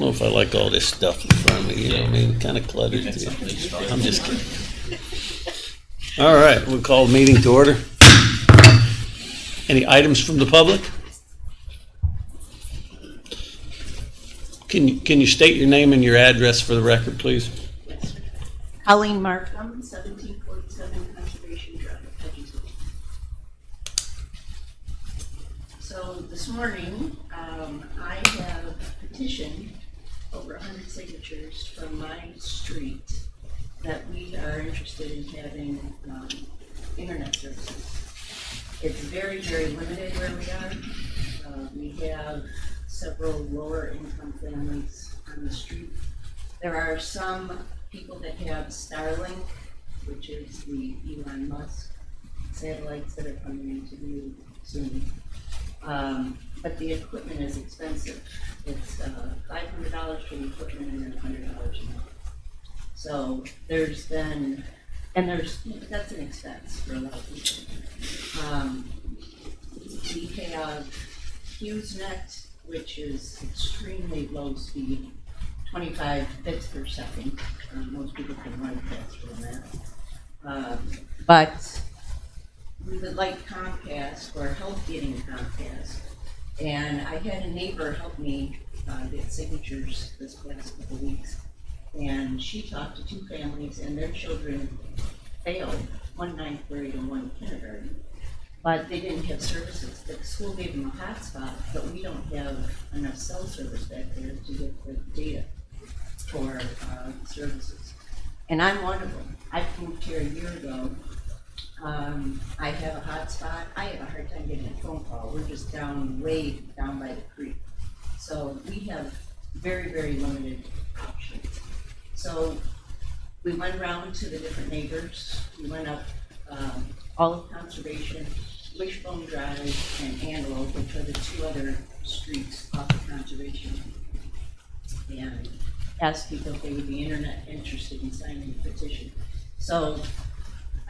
don't know if I like all this stuff in front of me, you know what I mean? Kind of cluttered. I'm just kidding. All right, we'll call the meeting to order. Any items from the public? Can you state your name and your address for the record, please? Yes, sir. Colleen Markham, 1747 Conservation Drive, Edgerton. So this morning, I have petitioned over 100 signatures from my street that we are interested in having internet services. It's very, very limited where we are. We have several lower income families on the street. There are some people that have Starlink, which is the Elon Musk satellites that are coming into view soon. But the equipment is expensive. It's $500 for the equipment and then $100 a month. So there's been, and that's an expense for a lot of people. We have HughesNet, which is extremely low speed, 25 bits per second. Most people can run faster than that. But we would like Comcast or help getting Comcast. And I had a neighbor help me get signatures this past couple of weeks. And she talked to two families and their children failed, one ninth grade and one kindergarten. But they didn't have services. The school gave them a hotspot, but we don't have enough cell service back there to get the data for services. And I'm one of them. I moved here a year ago. I have a hotspot. I have a hard time getting a phone call. We're just way down by the creek. So we have very, very limited options. So we went around to the different neighbors. We went up all of Conservation, Wishbone Drive, and Antelope, which are the two other streets off of Conservation, and asked people if they would be interested in signing the petition. So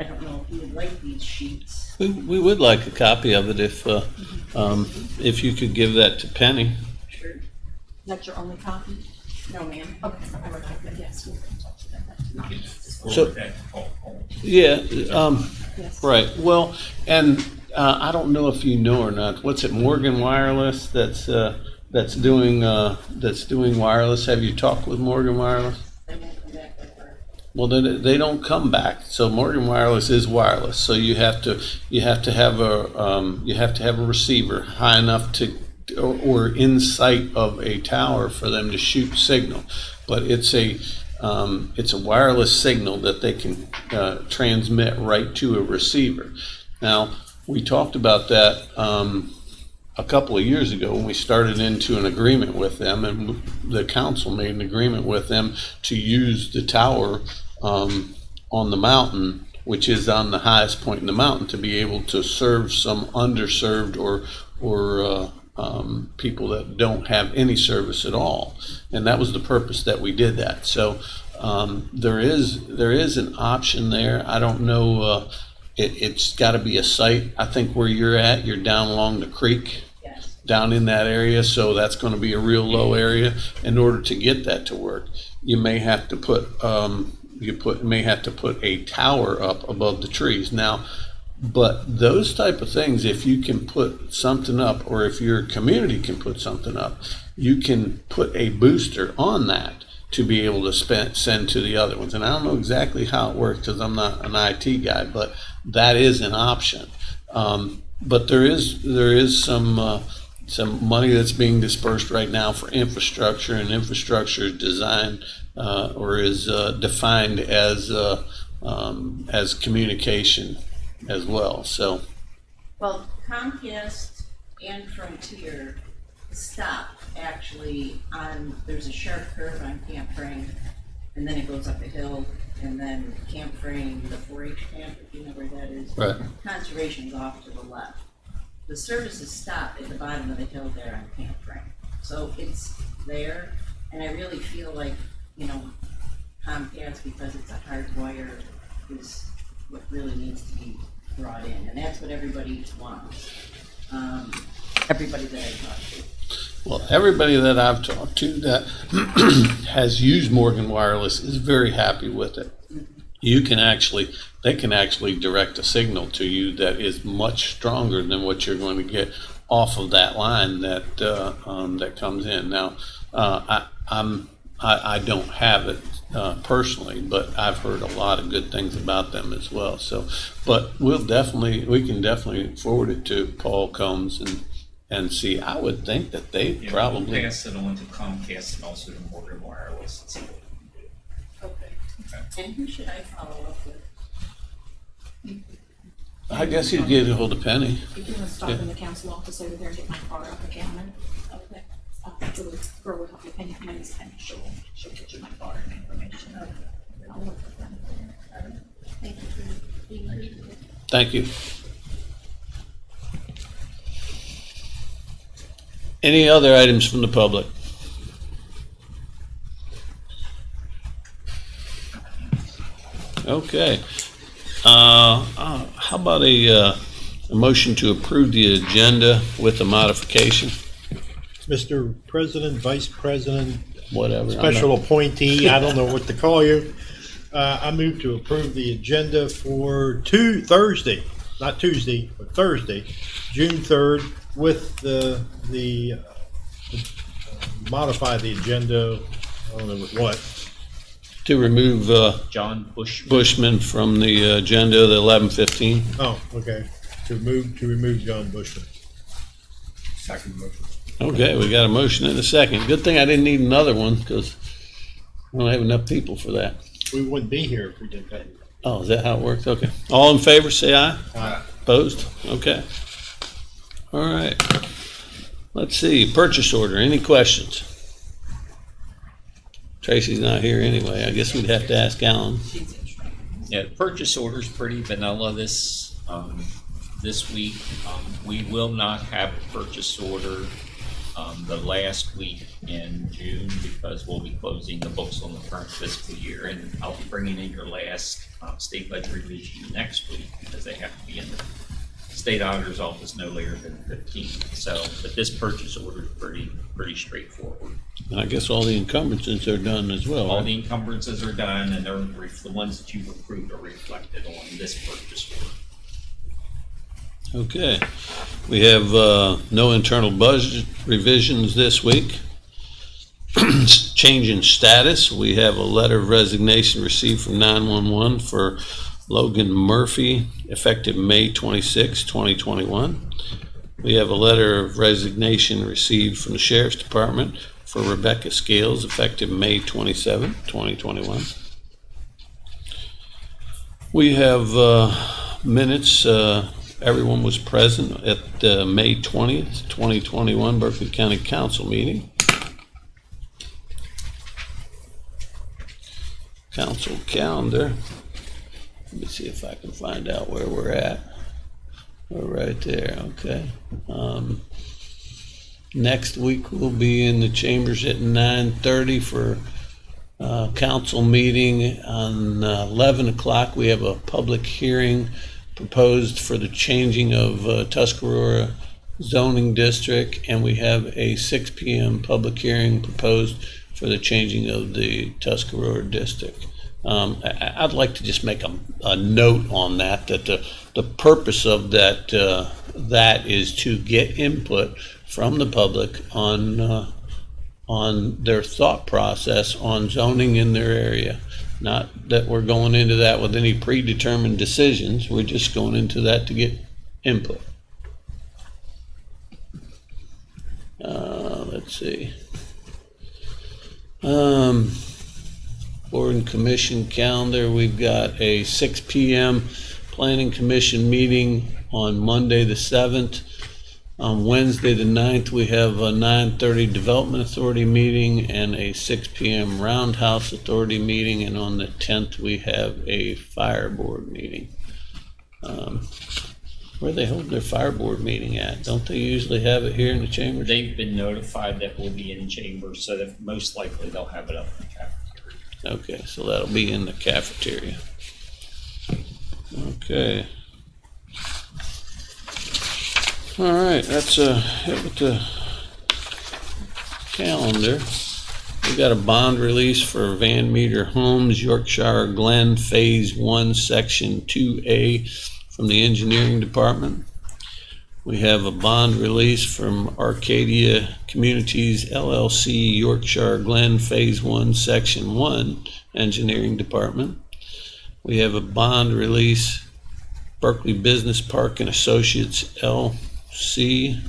I don't know if you would like these sheets. We would like a copy of it if you could give that to Penny. Sure. That's your only copy? No, ma'am. Okay, I would like that, yes. We can talk about that. So, yeah, Yes. right. Well, and I don't know if you know or not. What's it? Morgan Wireless that's doing wireless. Have you talked with Morgan Wireless? They won't come back that far. Well, they don't come back. So Morgan Wireless is wireless. So you have to have a receiver high enough to or in sight of a tower for them to shoot signal. But it's a wireless signal that they can transmit right to a receiver. Now, we talked about that a couple of years ago when we started into an agreement with them, and the council made an agreement with them to use the tower on the mountain, which is on the highest point in the mountain, to be able to serve some underserved or people that don't have any service at all. And that was the purpose that we did that. So there is an option there. I don't know. It's got to be a site. I think where you're at, you're down along the creek, Yes. down in that area. So that's going to be a real low area. In order to get that to work, you may have to put a tower up above the trees. Now, but those type of things, if you can put something up, or if your community can put something up, you can put a booster on that to be able to send to the other ones. And I don't know exactly how it works because I'm not an IT guy, but that is an option. But there is some money that's being dispersed right now for infrastructure, and infrastructure is designed or is defined as communication as well. So, Well, Comcast and Frontier stop actually there's a sharp curve on Camp Frame, and then it goes up a hill, and then Camp Frame, the 4-H camp, if you know where that is. right. Conservation's off to the left. The services stop at the bottom of the hill there on Camp Frame. So it's there, and I really feel like, Comcast, because it's a hard wire, is what really needs to be brought in, and that's what everybody wants. Everybody that I talk to. Well, everybody that I've talked to that has used Morgan Wireless is very happy with it. They can actually direct a signal to you that is much stronger than what you're going to get off of that line that comes in. Now, I don't have it personally, but I've heard a lot of good things about them as well. So, but we can definitely forward it to Paul Combs and see. I would think that they Yeah, probably. we'll pass it on to Comcast and also to Morgan Wireless and see what we can do. Okay. And who should I follow up with? I guess you'd get a hold of Penny. You can stop in the council office over there and get my car out the counter. Okay. The girl will help you pay your money's penny. She'll get you my car and information. I'll look for them. Thank you for being here. Thank you. Any other items from the public? Okay. How about a motion to approve the agenda with a modification? Mr. President, Vice President, Whatever. Special Appointee, I don't know what to call you. I move to approve the agenda for Thursday, not Tuesday, but Thursday, June 3rd, with the modify the agenda, I don't know with what. To remove John Bush. Bushman from the agenda, the 11:15. Oh, okay. To remove John Bushman. Second motion. Okay, we got a motion and a second. Good thing I didn't need another one because I don't have enough people for that. We wouldn't be here if we did that. Oh, is that how it works? Okay. All in favor, say aye. Aye. Opposed? Okay. All right. Let's see, purchase order. Any questions? Tracy's not here anyway. I guess we'd have to ask Alan. Yeah, the purchase order's pretty vanilla this week. We will not have a purchase order the last week in June because we'll be closing the books on the current fiscal year, and I'll be bringing in your last state budget revision next week because they have to be in the state auditor's office no later than 15th. So, but this purchase order is pretty straightforward. I guess all the encumbrances are done as well. All right? the encumbrances are done, and the ones that you've approved are reflected on this purchase order. Okay. We have no internal budget revisions this week. Change in status. We have a letter of resignation received from 911 for Logan Murphy, effective May 26, 2021. We have a letter of resignation received from the Sheriff's Department for Rebecca Scales, effective May 27, 2021. We have minutes. Everyone was present at the May 20th, 2021 Berkeley County Council meeting. Council calendar. Let me see if I can find out where we're at. We're right there, okay. Next week we'll be in the chambers at 9:30 for council meeting. On 11 o'clock we have a public hearing proposed for the changing of Tuscarora zoning district, and we have a 6 p.m. public hearing proposed for the changing of the Tuscarora district. I'd like to just make a note on that the purpose of that is to get input from the public on their thought process on zoning in their area. Not that we're going into that with any predetermined decisions. We're just going into that to get input. Let's see. Board and Commission calendar. We've got a 6 p.m. Planning Commission meeting on Monday the 7th. On Wednesday the 9th, we have a 9:30 Development Authority meeting and a 6 p.m. Roundhouse Authority meeting. And on the 10th, we have a Fire Board meeting. Where they hold their Fire Board meeting at? Don't they usually have it here in the chambers? They've been notified that we'll be in chambers, so that most likely they'll have it up in the cafeteria. Okay, so that'll be in the cafeteria. Okay. All right, that's it with the calendar. We got a bond release for Van Meter Homes, Yorkshire Glen, Phase 1, Section 2A from the Engineering Department. We have a bond release from Arcadia Communities LLC, Yorkshire Glen, Phase 1, Section 1, Engineering Department. We have a bond release, Berkeley Business Park and Associates LC.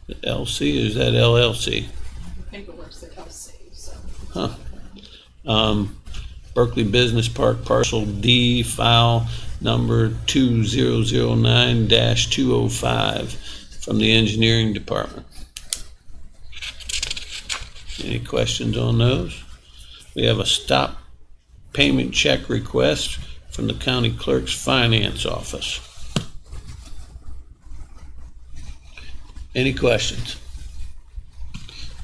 LC, is that LLC? The paperwork said LC, so. Berkeley Business Park Parcel D, file number 2009-205 from the Engineering Department. Any questions on those? We have a stop payment check request from the County Clerk's Finance Office. Any questions?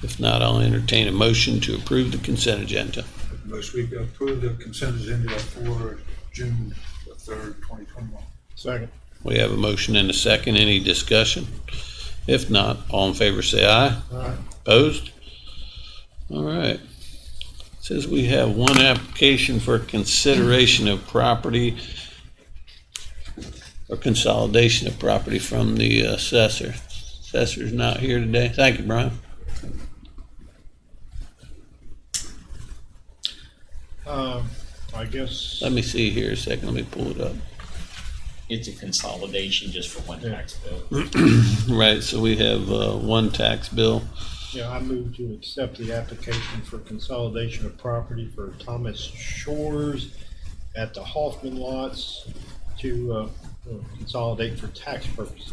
If not, I'll entertain a motion to approve the consent agenda. Most we approve the consent agenda for June 3rd, 2021. Second. We have a motion and a second. Any discussion? If not, all in favor say aye. Aye. Opposed? All right. Says we have one application for consideration of property or consolidation of property from the assessor. Assessor's not here today. Thank you, Brian. I guess, Let me see here a second. Let me pull it up. It's a consolidation just for one tax bill. Right, so we have one tax bill. yeah, I move to accept the application for consolidation of property for Thomas Shores at the Hoffman lots to consolidate for tax purposes.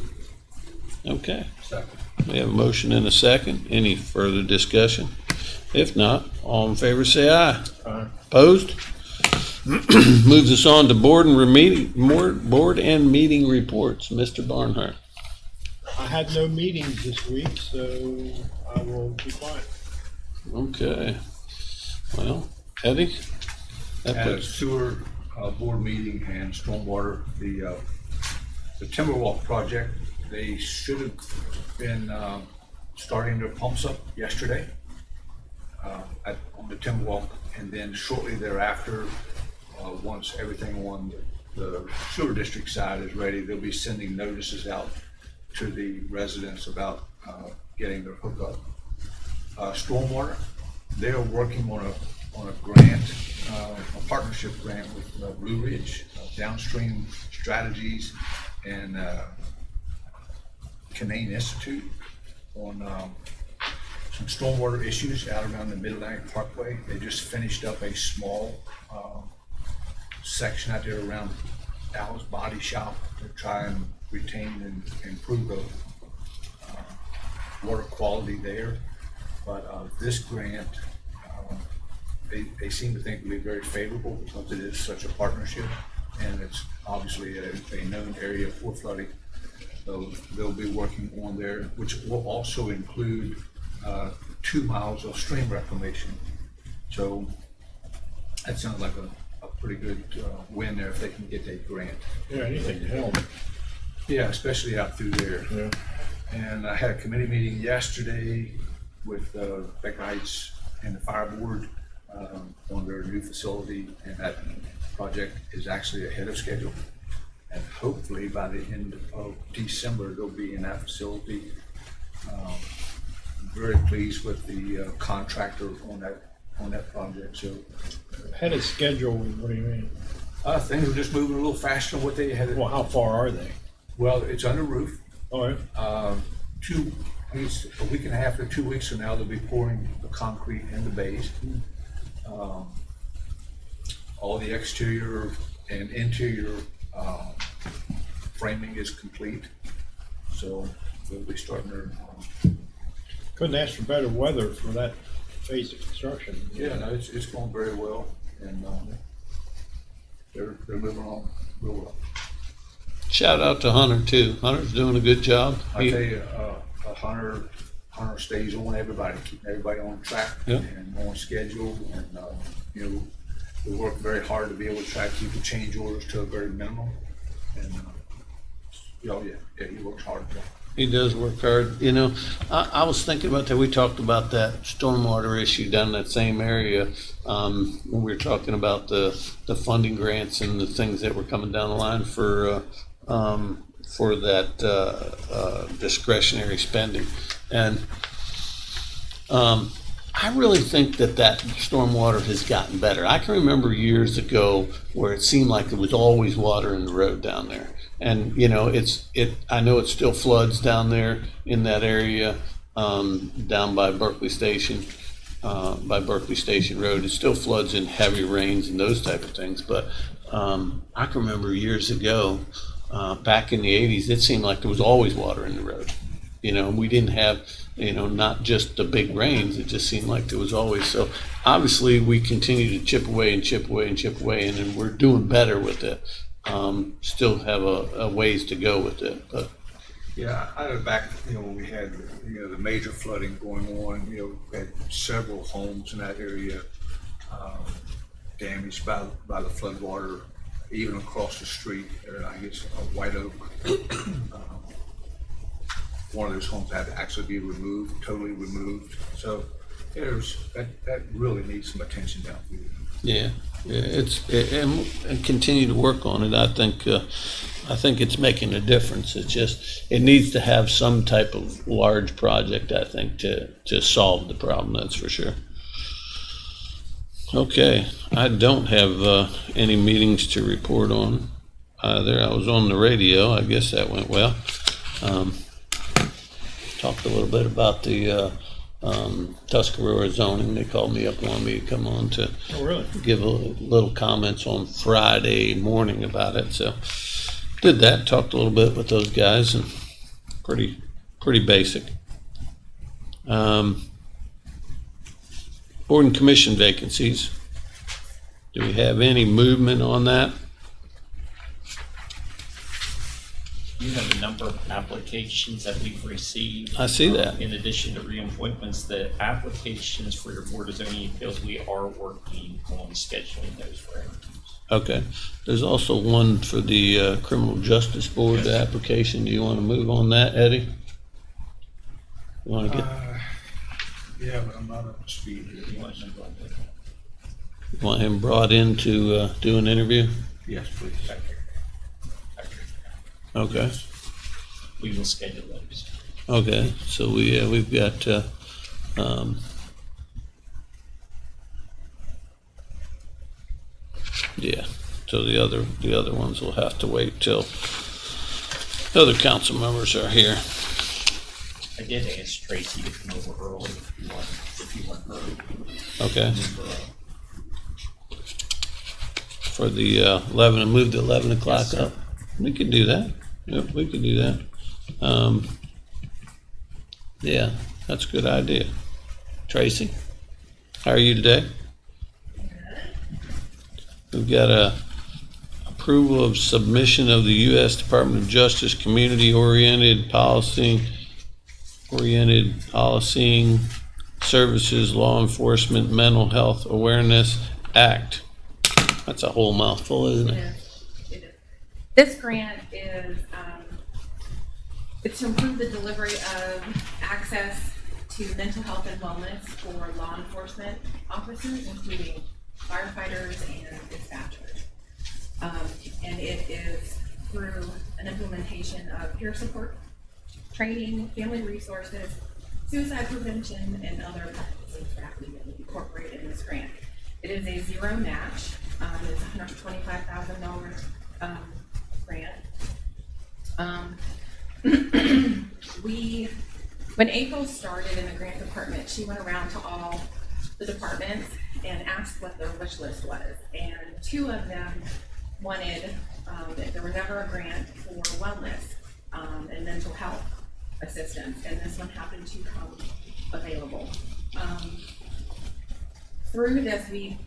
Okay. Second. We have a motion and a second. Any further discussion? If not, all in favor say aye. Aye. Opposed? Moves us on to board and meeting reports. Mr. Barnhart. I had no meetings this week, so I will be quiet. Okay. Well, Eddie? That At a puts- sewer board meeting and stormwater, the Timberwalk project, they should have been starting their pumps up yesterday on the Timberwalk, and then shortly thereafter, once everything on the sewer district side is ready, they'll be sending notices out to the residents about getting their hookup. Stormwater, they are working on a grant, a partnership grant with Blue Ridge, Downstream Strategies, and Canaan Institute on some stormwater issues out around the Mid-Atlantic Parkway. They just finished up a small section out there around Dallas Body Shop to try and retain and improve the water quality there. But this grant, they seem to think will be very favorable because it is such a partnership, and it's obviously a known area for flooding. So they'll be working on there, which will also include 2 miles of stream reclamation. So that sounds like a pretty good win there if they can get that grant. Yeah, anything to help. Yeah, especially out through there. Yeah. And I had a committee meeting yesterday with Becker Heights and the fire board on their new facility, and that project is actually ahead of schedule. And hopefully by the end of December, they'll be in that facility. Very pleased with the contractor on that project. So Ahead of schedule, what do you mean? things are just moving a little faster than what they had. Well, how far are they? Well, it's under roof. All right. I think it's a week and a half to 2 weeks from now, they'll be pouring the concrete in the bays. All the exterior and interior framing is complete, so they'll be starting their. Couldn't ask for better weather for that phase of construction. Yeah, no, it's going very well, and they're moving on real well. Shout out to Hunter too. Hunter's doing a good job. I tell you, Hunter stays on everybody, keeping everybody on track Yep. and on schedule, and we work very hard to be able to try to keep the change orders to a very minimum. And he works hard. He does work hard. You know, I was thinking about that. We talked about that stormwater issue down in that same area when we were talking about the funding grants and the things that were coming down the line for that discretionary spending. And I really think that stormwater has gotten better. I can remember years ago where it seemed like there was always water in the road down there. And, you know, I know it still floods down there in that area, down by Berkeley Station, Road. It still floods in heavy rains and those type of things. But I can remember years ago, back in the 80s, it seemed like there was always water in the road. You know, we didn't have, you know, not just the big rains, it just seemed like there was always. So obviously we continue to chip away and chip away and chip away, and then we're doing better with it. Still have a ways to go with it, but Yeah, I know back, you know, when we had, you know, the major flooding going on, you know, we had several homes in that area damaged by the flood water, even across the street, I guess, White Oak. One of those homes had to actually be removed, totally removed. So that really needs some attention down here. yeah, and continue to work on it. I think it's making a difference. It's just, it needs to have some type of large project, I think, to solve the problem, that's for sure. Okay, I don't have any meetings to report on either. I was on the radio, I guess that went well. Talked a little bit about the Tuscarora zoning. They called me up, wanted me to come on to give a little comments on Friday morning about it. So did that, talked a little bit with those guys, and pretty basic. Board and commission vacancies. Do we have any movement on that? You have a number of applications that we've received. I see that. In addition to reappointments, the applications for your Board of Zoning Appeals, we are working on scheduling those for interviews. Okay. There's also one for the Criminal Justice Board, the application. Do you want to move on that, Eddie? You want to get, Yeah, but I'm not up to speed You here. want them brought in? you want him brought in to do an interview? Yes, please. Okay. We will schedule those. Okay. So we've got yeah. So the other ones will have to wait till the other council members are here. I did ask Tracy to come over early if you want her. Okay. For the 11, and move the 11 o'clock Yes, sir. up. We could do that. Yep, we could do that. Yeah, that's a good idea. Tracy, how are you today? We've got a approval of submission of the U.S. Department of Justice Community-Oriented Policing Services Law Enforcement Mental Health Awareness Act. That's a whole mouthful, isn't it? It is. This grant is, it's to improve the delivery of access to mental health and wellness for law enforcement officers, including firefighters and dispatchers. And it is through an implementation of peer support, training, family resources, suicide prevention, and other practices that we will incorporate in this grant. It is a zero match. It's $125,000 grant. When April started in the grant department, she went around to all the departments and asked what their wish list was. And two of them wanted, if there was ever a grant for wellness and mental health assistance, and this one happened to come available. Through this, we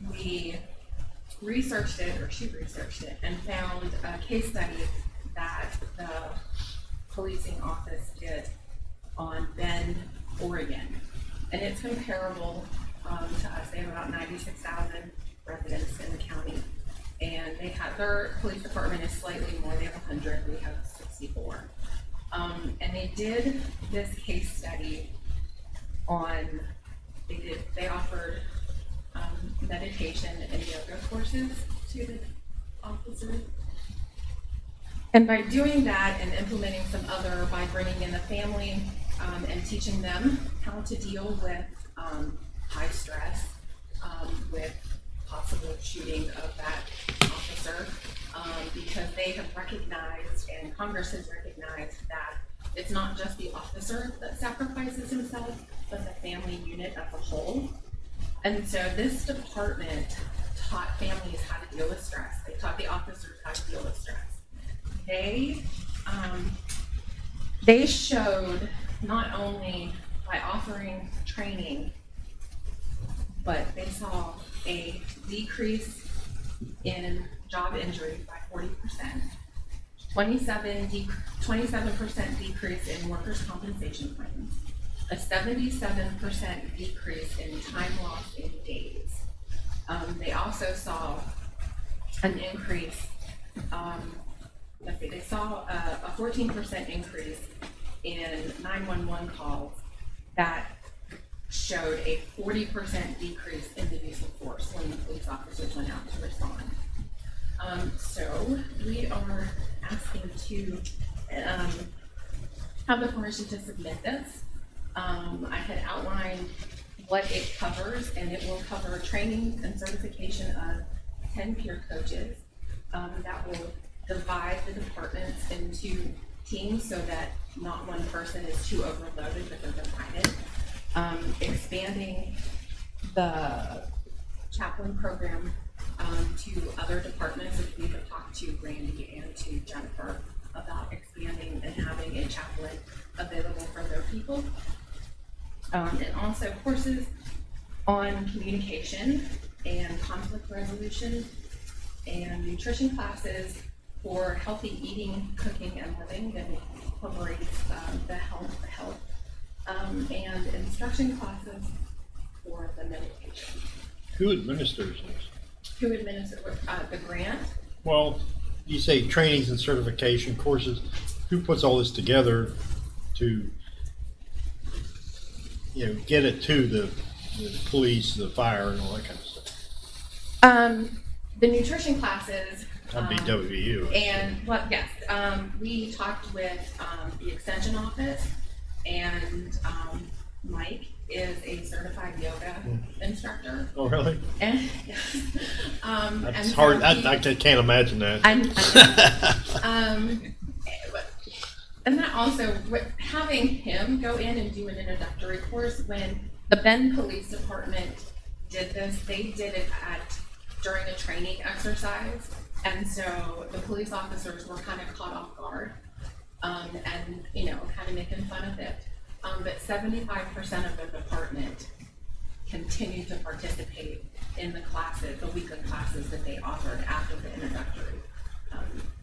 researched it, or she researched it, and found a case study that the policing office did on Bend, Oregon. And it's comparable to us. They have about 96,000 residents in the county. And they have, their police department is slightly more, they have 100, we have 64. And they did this case study on, they offered meditation and yoga courses to the officers. And by doing that and implementing some other, by bringing in the family and teaching them how to deal with high stress, with possible shooting of that officer, because they have recognized and Congress has recognized that it's not just the officer that sacrifices himself, but the family unit as a whole. And so this department taught families how to deal with stress. They taught the officers how to deal with stress. They showed not only by offering training, but they saw a decrease in job injury by 40%, 27% decrease in workers' compensation claims, a 77% decrease in time lost in days. They also saw an increase, they saw a 14% increase in 911 calls that showed a 40% decrease in the use of force when the police officers went out to respond. So we are asking to have the permission to submit this. I had outlined what it covers, and it will cover training and certification of 10 peer coaches that will divide the departments into teams so that not one person is too overloaded, but they're divided. Expanding the chaplain program to other departments, which we have talked to Randy and to Jennifer about expanding and having a chaplain available for their people. And also courses on communication and conflict resolution and nutrition classes for healthy eating, cooking, and living that incorporates the health, and instruction classes for the meditation. Who administers this? Who administers the grant? Well, you say trainings and certification courses. Who puts all this together to, get it to the police, the fire, and all that kind of stuff? The nutrition classes. That'd be WVU. And well, yes, we talked with the extension office, and Mike is a certified yoga instructor. Oh, really? And yes, That's and so hard. I can't imagine that. And that also, having him go in and do an introductory course, when the Bend Police Department did this, they did it during a training exercise. And so the police officers were kind of caught off guard, and, kind of making fun of it. But 75% of the department continued to participate in the classes, the weekly classes that they offered after the introductory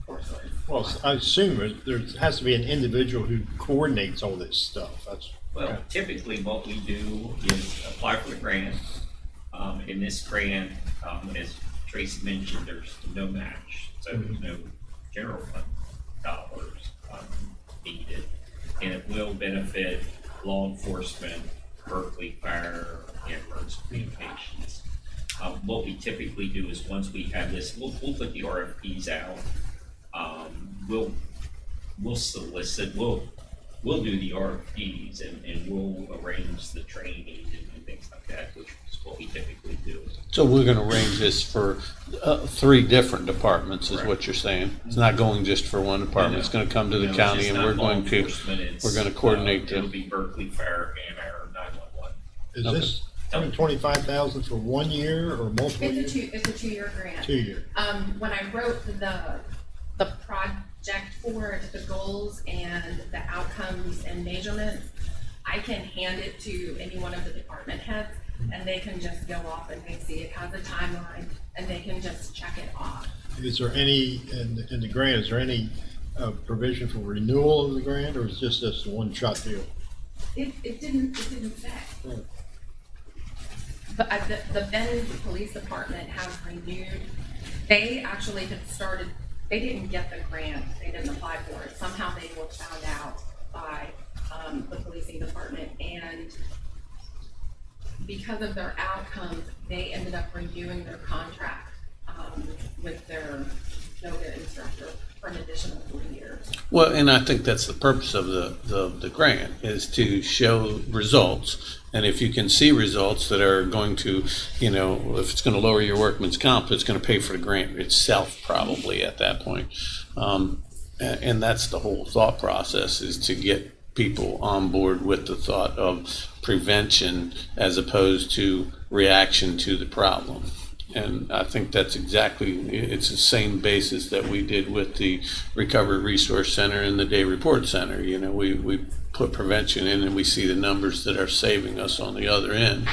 courses. Well, I assume there has to be an individual who coordinates all this stuff. Well, typically what we do is apply for the grant. In this grant, as Tracy mentioned, there's no match, so there's no general fund dollars needed, and it will benefit law enforcement, Berkeley Fire, and emergency communications. What we typically do is once we have this, we'll put the RFPs out. We'll solicit, we'll do the RFPs and we'll arrange the training and things like that, which is what we typically do. So we're gonna arrange this for 3 different departments, is Correct. what you're saying? It's not going just for one department, it's gonna come to the No, it's county just and not we're law going to, enforcement, we're gonna coordinate It'll them. be Berkeley Fire and our 911. Is Okay. this $125,000 for 1 year or multiple It's years? a 2-year grant. 2 years. When I wrote the project for it, the goals and the outcomes and measurements, I can hand it to any one of the department heads, and they can just go off and they see it has a timeline, and they can just check it off. Is there any, in the grant, is there any provision for renewal of the grant, or is just this one-shot deal? It didn't say. Oh. But the Bend Police Department has renewed, they actually had started they didn't get the grant, they didn't apply for it. Somehow they were found out by the policing department, and because of their outcomes, they ended up renewing their contract with their yoga instructor for an additional 3 years. Well, and I think that's the purpose of the grant, is to show results. And if you can see results that are going to, if it's going to lower your workman's comp, it's going to pay for the grant itself probably at that point. And that's the whole thought process, is to get people on board with the thought of prevention as opposed to reaction to the problem. And I think that's it's the same basis that we did with the Recovery Resource Center and the Day Report Center. We put prevention in, and we see the numbers that are saving us on the other end.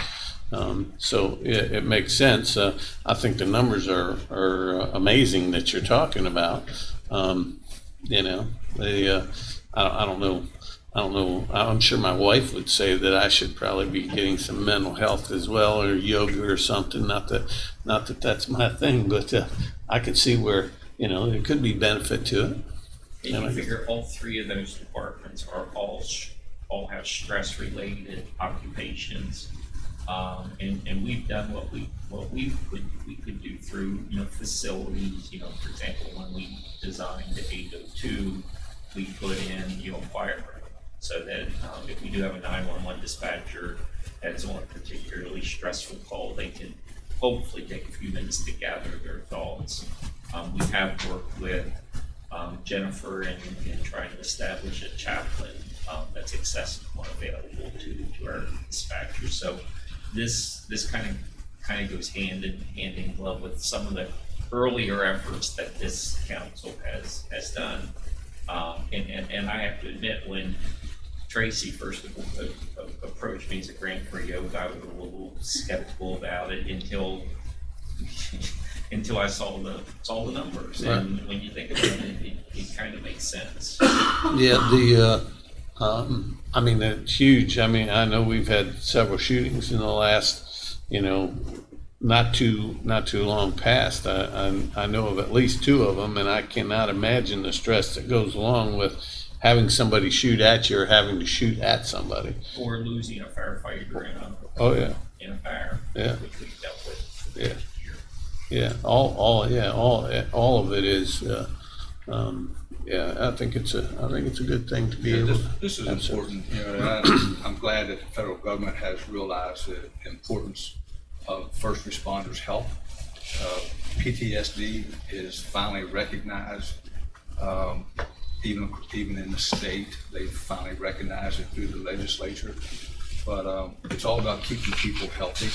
So it makes sense. I think the numbers are amazing that you're talking about. I don't know. I'm sure my wife would say that I should probably be getting some mental health as well, or yoga or something. Not that that's my thing, but I could see where there could be benefit to it. And you figure all three of those departments are all have stress related occupations, and we've done what we could do through facilities. For example, when we designed the 802, we put in fire, so that if we do have a 911 dispatcher that's on a particularly stressful call, they can hopefully take a few minutes to gather their thoughts. We have worked with Jennifer in trying to establish a chaplain that's accessible and available to our dispatchers. So this kind of goes hand in glove with some of the earlier efforts that this council has done. And I have to admit, when Tracy first approached me as a grant for yoga, I was a little skeptical about it until I saw the numbers. Right. And when you think about it kind of makes sense. Yeah, I mean, it's huge. I mean, I know we've had several shootings in the last, not too long past. I know of at least 2 of them, and I cannot imagine the stress that goes along with having somebody shoot at you or having to shoot at somebody. Or losing a firefighter in a fire, Yeah. which we've dealt with Yeah. this year. Yeah, all of it is. I think it's a good thing to be able. This is Absolutely. important, and I'm glad that the federal government has realized the importance of first responders' health. PTSD is finally recognized, even in the state, they finally recognize it through the legislature. But it's all about keeping people healthy.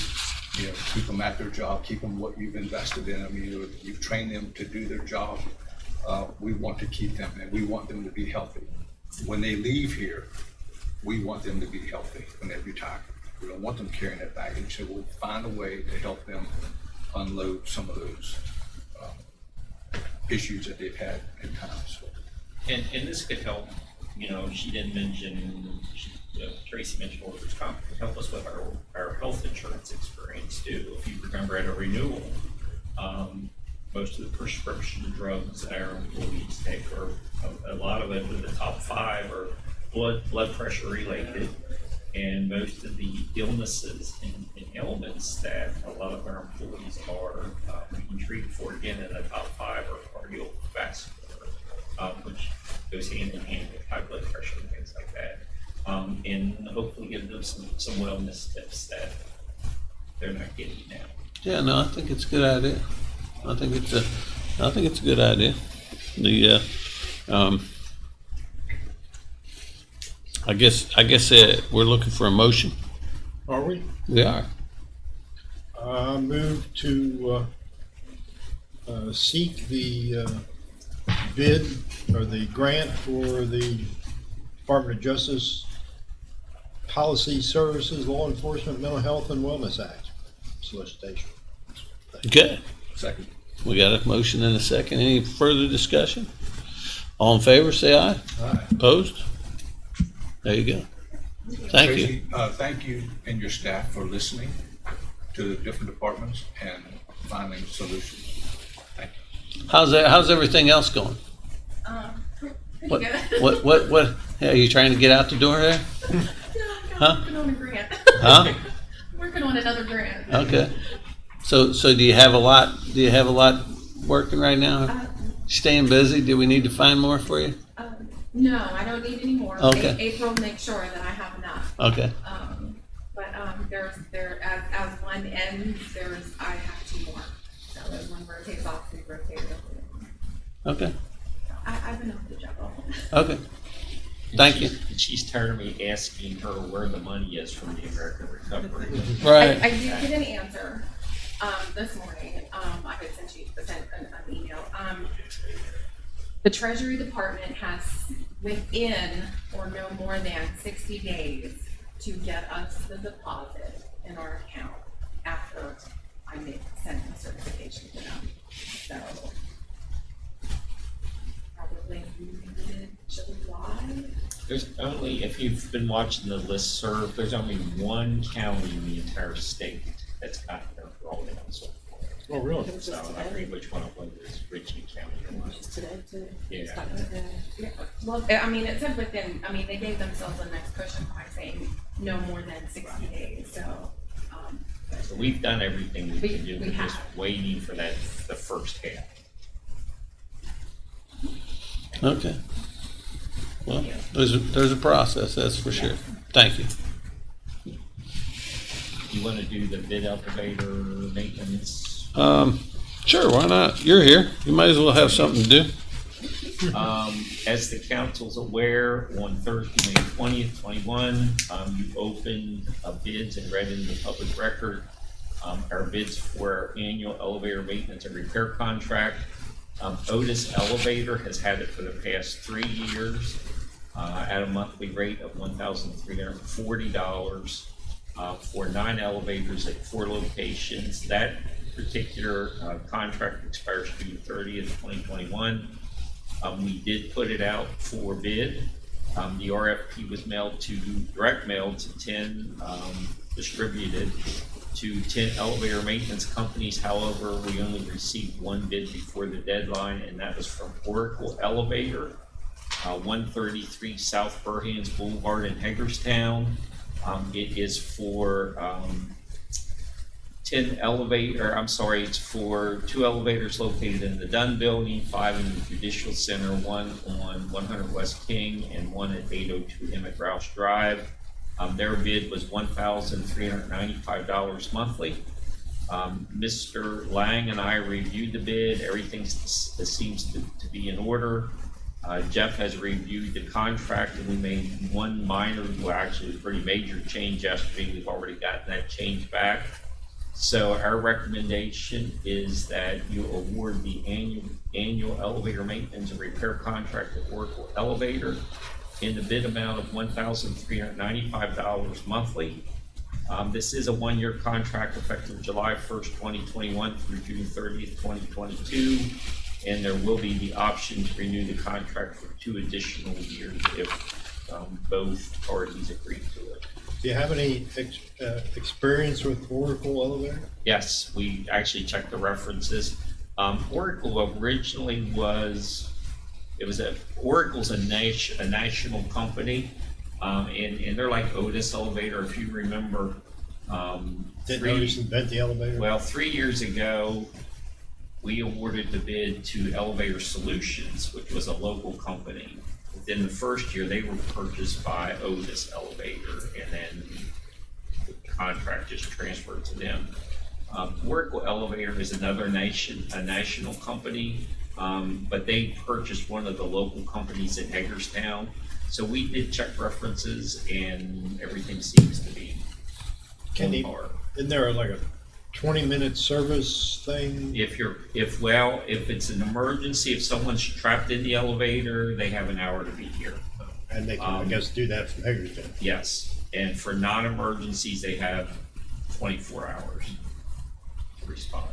Keep them at their job, keep them what you've invested in them. You've trained them to do their job. We want to keep them, and we want them to be healthy. When they leave here, we want them to be healthy when they retire. We don't want them carrying that baggage, so we'll find a way to help them unload some of those issues that they've had at times. And this could help, she didn't mention, Tracy mentioned workers' comp, could help us with our health insurance experience too. If you remember at a renewal, most of the prescription drugs that our employees take, or a lot of it, the top 5 are blood pressure related, and most of the illnesses and ailments that a lot of our employees are being treated for, again, in the top 5 are cardiovascular, which goes hand in hand with high blood pressure and things like that. And hopefully give them some wellness tips that they're not getting now. Yeah, no, I think it's a good idea. I think it's a good idea. I guess we're looking for a motion. Are we? We are. I move to seek the bid or the grant for the Department of Justice Policy Services, Law Enforcement, Mental Health and Wellness Act solicitation. Okay. Second. We got a motion and a second. Any further discussion? All in favor, say aye. Aye. Opposed? There you go. Thank you. Tracy, thank you and your staff for listening to the different departments and finding solutions. Thank How's everything else going? Pretty good. What, yeah, are you trying to get out the door there? Yeah, Huh? I'm working on a grant. Huh? Working on another grant. Okay. So do you have a lot working right now? Uh, Staying busy? Do we need to find more for you? no, I don't need any more. Okay. April makes sure that I have enough. Okay. But as one ends, I have two more. So as one rotates off, we rotate it over. Okay. I've been able to juggle. Okay. Thank you. And she's tired of me asking her where the money is from the American Recovery. Right. I did get an answer, this morning. I had sent an email. The Treasury Department has within or no more than 60 days to get us the deposit in our account after I send the certification to them. So probably July. There's only, if you've been watching the listserv, there's only one county in the entire state that's gotten their rolled out so far. Oh, really? So I forget which one it was, Ritchie County or what. Today, too. Yeah. Yeah, well, I mean, it said within, I mean, they gave themselves a nice cushion by saying no more than 60 days, so, So we've done everything we can do, We we're just have. waiting for that, the first half. Okay. Well, there's a process, that's for sure. Thank you. You wanna do the bid elevator maintenance? Sure, why not? You're here. You might as well have something to do. As the council's aware, on Thursday, May 20th, 21, you opened bids and read in the public record our bids for our annual elevator maintenance and repair contract. Otis Elevator has had it for the past 3 years at a monthly rate of $1,340 for 9 elevators at 4 locations. That particular contract expires June 30th, 2021. We did put it out for bid. The RFP was direct mailed to 10, distributed to 10 elevator maintenance companies. However, we only received one bid before the deadline, and that was from Oracle Elevator, 133 South Burhans Boulevard in Hagerstown. It is for it's for 2 elevators located in the Dunn Building, 5 in the Judicial Center, 1 on 100 West King, and 1 at 802 Emmett Rouse Drive. Their bid was $1,395 monthly. Mr. Lang and I reviewed the bid. Everything seems to be in order. Jeff has reviewed the contract, and we made one minor, well, actually a pretty major change yesterday. We've already gotten that change back. So our recommendation is that you award the annual elevator maintenance and repair contract to Oracle Elevator in the bid amount of $1,395 monthly. This is a 1-year contract effective July 1st, 2021 through June 30th, 2022. And there will be the option to renew the contract for 2 additional years if both parties agree to it. Do you have any experience with Oracle Elevator? Yes, we actually checked the references. Oracle originally Oracle's a national company, and they're like Otis Elevator, if you remember. Didn't Otis invent the elevator? Well, 3 years ago, we awarded the bid to Elevator Solutions, which was a local company. Within the first year, they were purchased by Otis Elevator, and then the contract just transferred to them. Oracle Elevator is another national company, but they purchased one of the local companies in Hagerstown. So we did check references, and everything seems to be on par. Isn't there like a 20-minute service thing? If it's an emergency, if someone's trapped in the elevator, they have an hour to be here. And they can, I guess, do that from Hagerstown. Yes, and for non-emergencies, they have 24 hours to respond.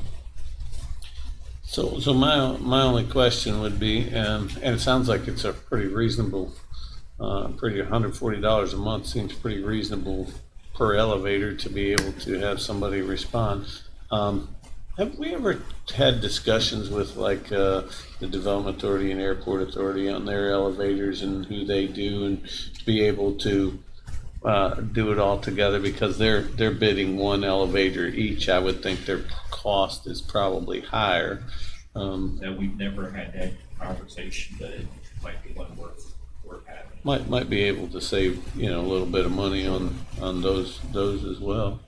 So my only question would be, and it sounds like it's a pretty reasonable, pretty $140 a month seems pretty reasonable per elevator to be able to have somebody respond. Have we ever had discussions with like the Development Authority and Airport Authority on their elevators and who they do, and to be able to do it all together, because they're bidding one elevator each? I would think their cost is probably higher. That we've never had that conversation, but it might be one worth having. Might be able to save, you know, a little bit of money on those as well.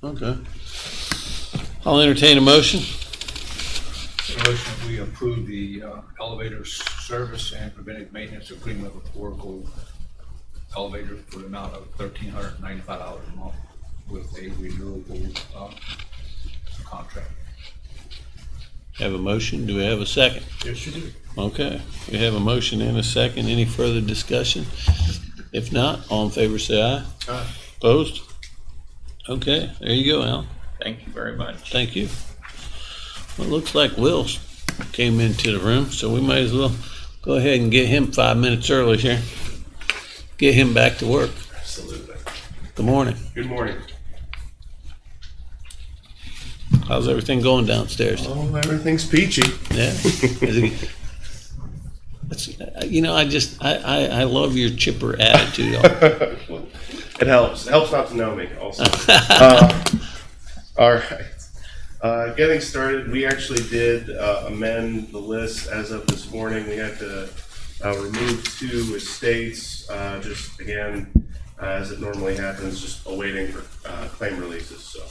Okay. I'll entertain a motion. A motion that we approve the elevator service and preventive maintenance agreement with Oracle Elevator for the amount of $1,395 a month with a renewable contract. Have a motion. Do we have a second? Yes, you do. Okay. We have a motion and a second. Any further discussion? If not, all in favor say aye. Aye. Opposed? Okay. There you go, Al. Thank you very much. Thank you. Well, it looks like Will came into the room, so we might as well go ahead and get him 5 minutes early here. Get him back to work. Absolutely. Good morning. Good morning. How's everything going downstairs? Oh, everything's peachy. Yeah. You know, I love your chipper attitude. It helps. It helps not to know me also. All right. Getting started, we actually did amend the list as of this morning. We had to remove 2 estates, just again, as it normally happens, just awaiting for claim releases. So,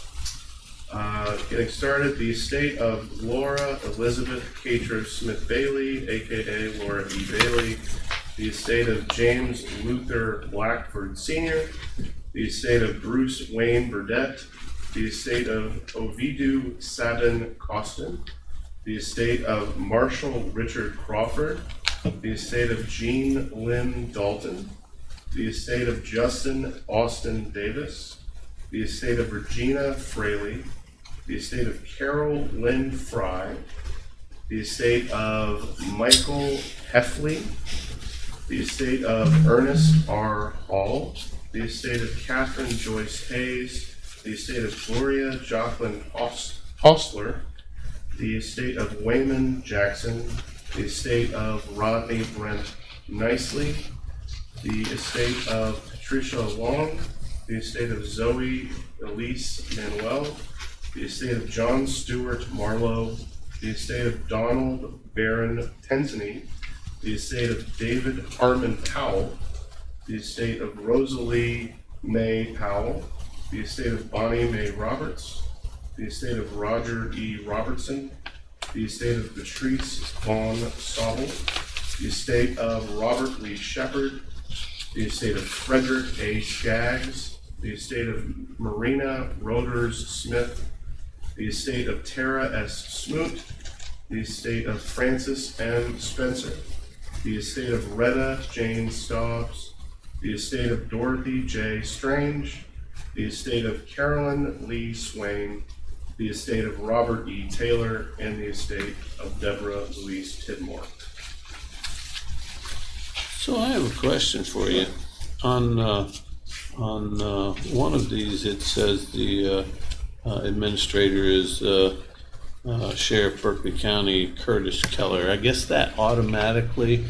getting started, the estate of Laura Elizabeth Catro Smith Bailey, aka Laura E. Bailey, the estate of James Luther Blackford Sr., the estate of Bruce Wayne Burdett, the estate of Ovidiu Sabin Costin, the estate of Marshall Richard Crawford, the estate of Jean Lynn Dalton, the estate of Justin Austin Davis, the estate of Regina Fraley, the estate of Carol Lynn Fry, the estate of Michael Heffley, the estate of Ernest R. Hall, the estate of Catherine Joyce Hayes, the estate of Gloria Jocelyn Hostler, the estate of Wayman Jackson, the estate of Rodney Brent Nicely, the estate of Patricia Long, the estate of Zoe Elise Manuel, the estate of John Stewart Marlowe, the estate of Donald Barron Tensney, the estate of David Harmon Powell, the estate of Rosalie May Powell, the estate of Bonnie Mae Roberts, the estate of Roger E. Robertson, the estate of Patrice Vaughn Sobel, the estate of Robert Lee Shepard, the estate of Frederick A. Skaggs, the estate of Marina Roders Smith, the estate of Tara S. Smoot, the estate of Francis M. Spencer, the estate of Retta Jane Stobbs, the estate of Dorothy J. Strange, the estate of Carolyn Lee Swain, the estate of Robert E. Taylor, and the estate of Deborah Louise Tidmore. So I have a question for you. On one of these, it says the administrator is Sheriff Berkeley County Curtis Keller. I guess that automatically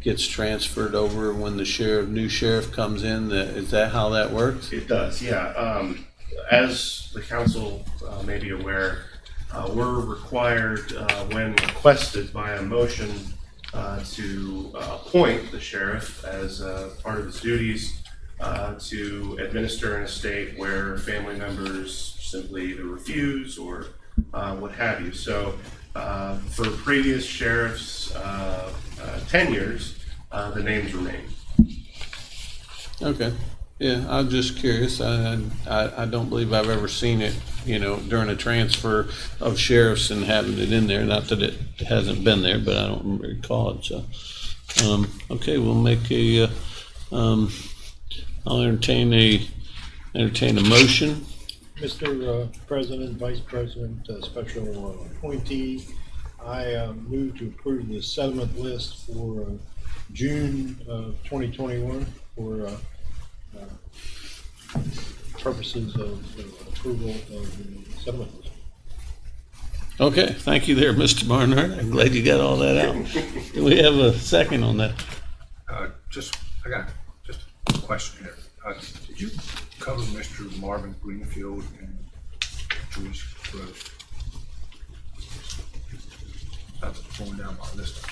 gets transferred over when the new sheriff comes in. Is that how that works? It does, yeah. As the council may be aware, we're required, when requested by a motion, to appoint the sheriff as part of his duties to administer an estate where family members simply either refuse or what have you. So for previous sheriffs' tenures, the names remain. Okay. Yeah, I'm just curious. I don't believe I've ever seen it, you know, during a transfer of sheriffs and having it in there. Not that it hasn't been there, but I don't recall it. So, okay, we'll make a. I'll entertain a motion. Mr. President, Vice President, Special Appointee, I move to approve the settlement list for June of 2021 for purposes of approval of the settlement. Okay, thank you there, Mr. Barnhart. I'm glad you got all that out. Do we have a second on that? I got just a question here. Did you cover Mr. Marvin Greenfield and Jewish Road? That's going down my list.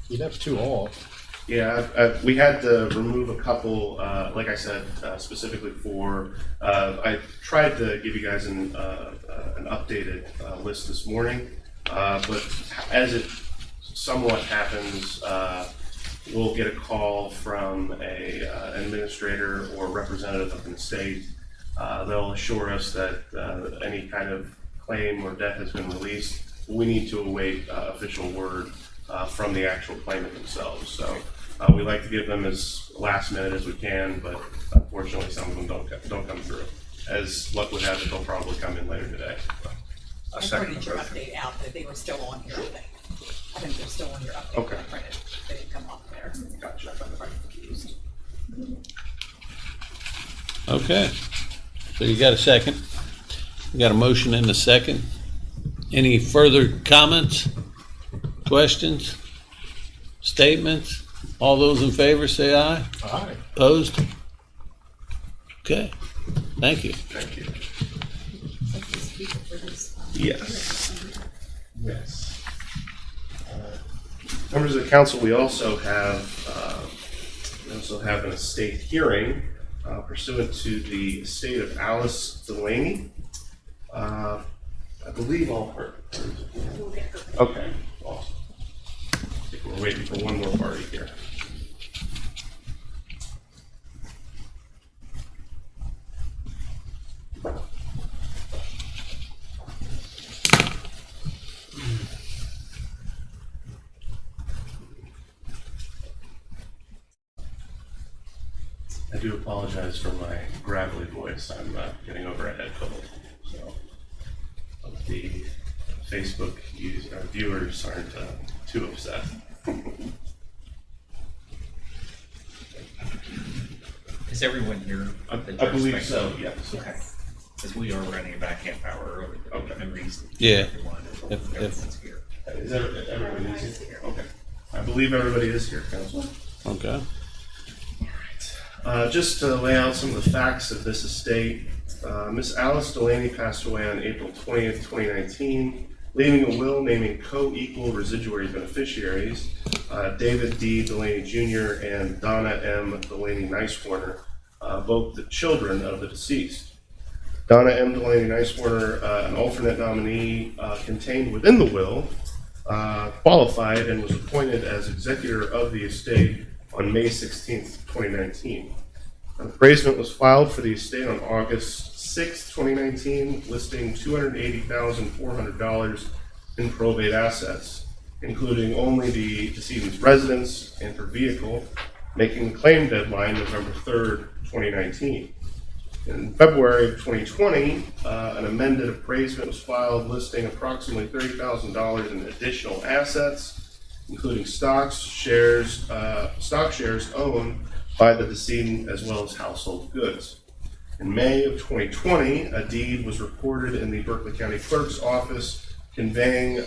You'd have two off. Yeah, we had to remove a couple, like I said, specifically for, I tried to give you guys an updated list this morning, but as it somewhat happens, we'll get a call from an administrator or representative of the state. They'll assure us that any kind of claim or debt has been released. We need to await official word from the actual claimant themselves. So we like to give them as last minute as we can, but unfortunately some of them don't come through. As luck would have it, they'll probably come in later today. I I second printed the your motion. update out, that they were still on here, I think. I think they're still on your update. Okay. I printed. They didn't come off there. Gotcha. I'm confused. Okay, so you got a second? You got a motion and a second? Any further comments, questions, statements? All those in favor say aye. Aye. Opposed? Okay, thank you. Thank you. Like this speaker for this. Yes. Yes. Members of the council, we also have an estate hearing pursuant to the estate of Alice Delaney. I believe all her. Okay, awesome. I think we're waiting for one more party here. I do apologize for my gravelly voice. I'm getting over a head cold, so hope the Facebook viewers aren't too upset. Is everyone here? I believe so, yes. Okay. Because we are running about half hour early. Okay. No reason. Yeah. If everyone's here. Is everybody here? Okay. I believe everybody is here, Council. Okay. Just to lay out some of the facts of this estate, Miss Alice Delaney passed away on April 20th, 2019, leaving a will naming co-equal residuary beneficiaries, David D. Delaney Jr. and Donna M. Delaney Nicewarner, both the children of the deceased. Donna M. Delaney Nicewarner, an alternate nominee contained within the will, qualified and was appointed as executor of the estate on May 16th, 2019. An appraisement was filed for the estate on August 6, 2019, listing $280,400 in probate assets, including only the decedent's residence and her vehicle, making the claim deadline November 3rd, 2019. In February of 2020, an amended appraisement was filed listing approximately $30,000 in additional assets, including stock shares owned by the decedent as well as household goods. In May of 2020, a deed was recorded in the Berkeley County Clerk's office conveying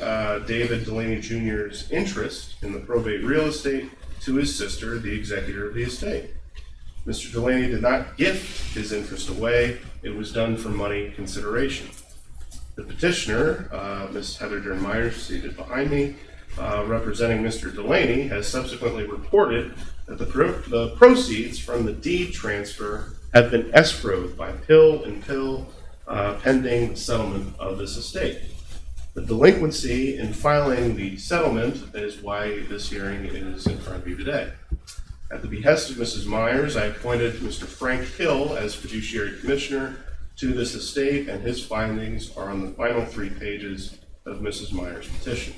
David Delaney Jr.'s interest in the probate real estate to his sister, the executor of the estate. Mr. Delaney did not gift his interest away. It was done for money consideration. The petitioner, Ms. Heather Dern Myers, seated behind me, representing Mr. Delaney, has subsequently reported that the proceeds from the deed transfer have been escrowed by Pill and Pill pending the settlement of this estate. The delinquency in filing the settlement is why this hearing is in front of you today. At the behest of Mrs. Myers, I appointed Mr. Frank Hill as fiduciary commissioner to this estate, and his findings are on the final 3 pages of Mrs. Myers' petition.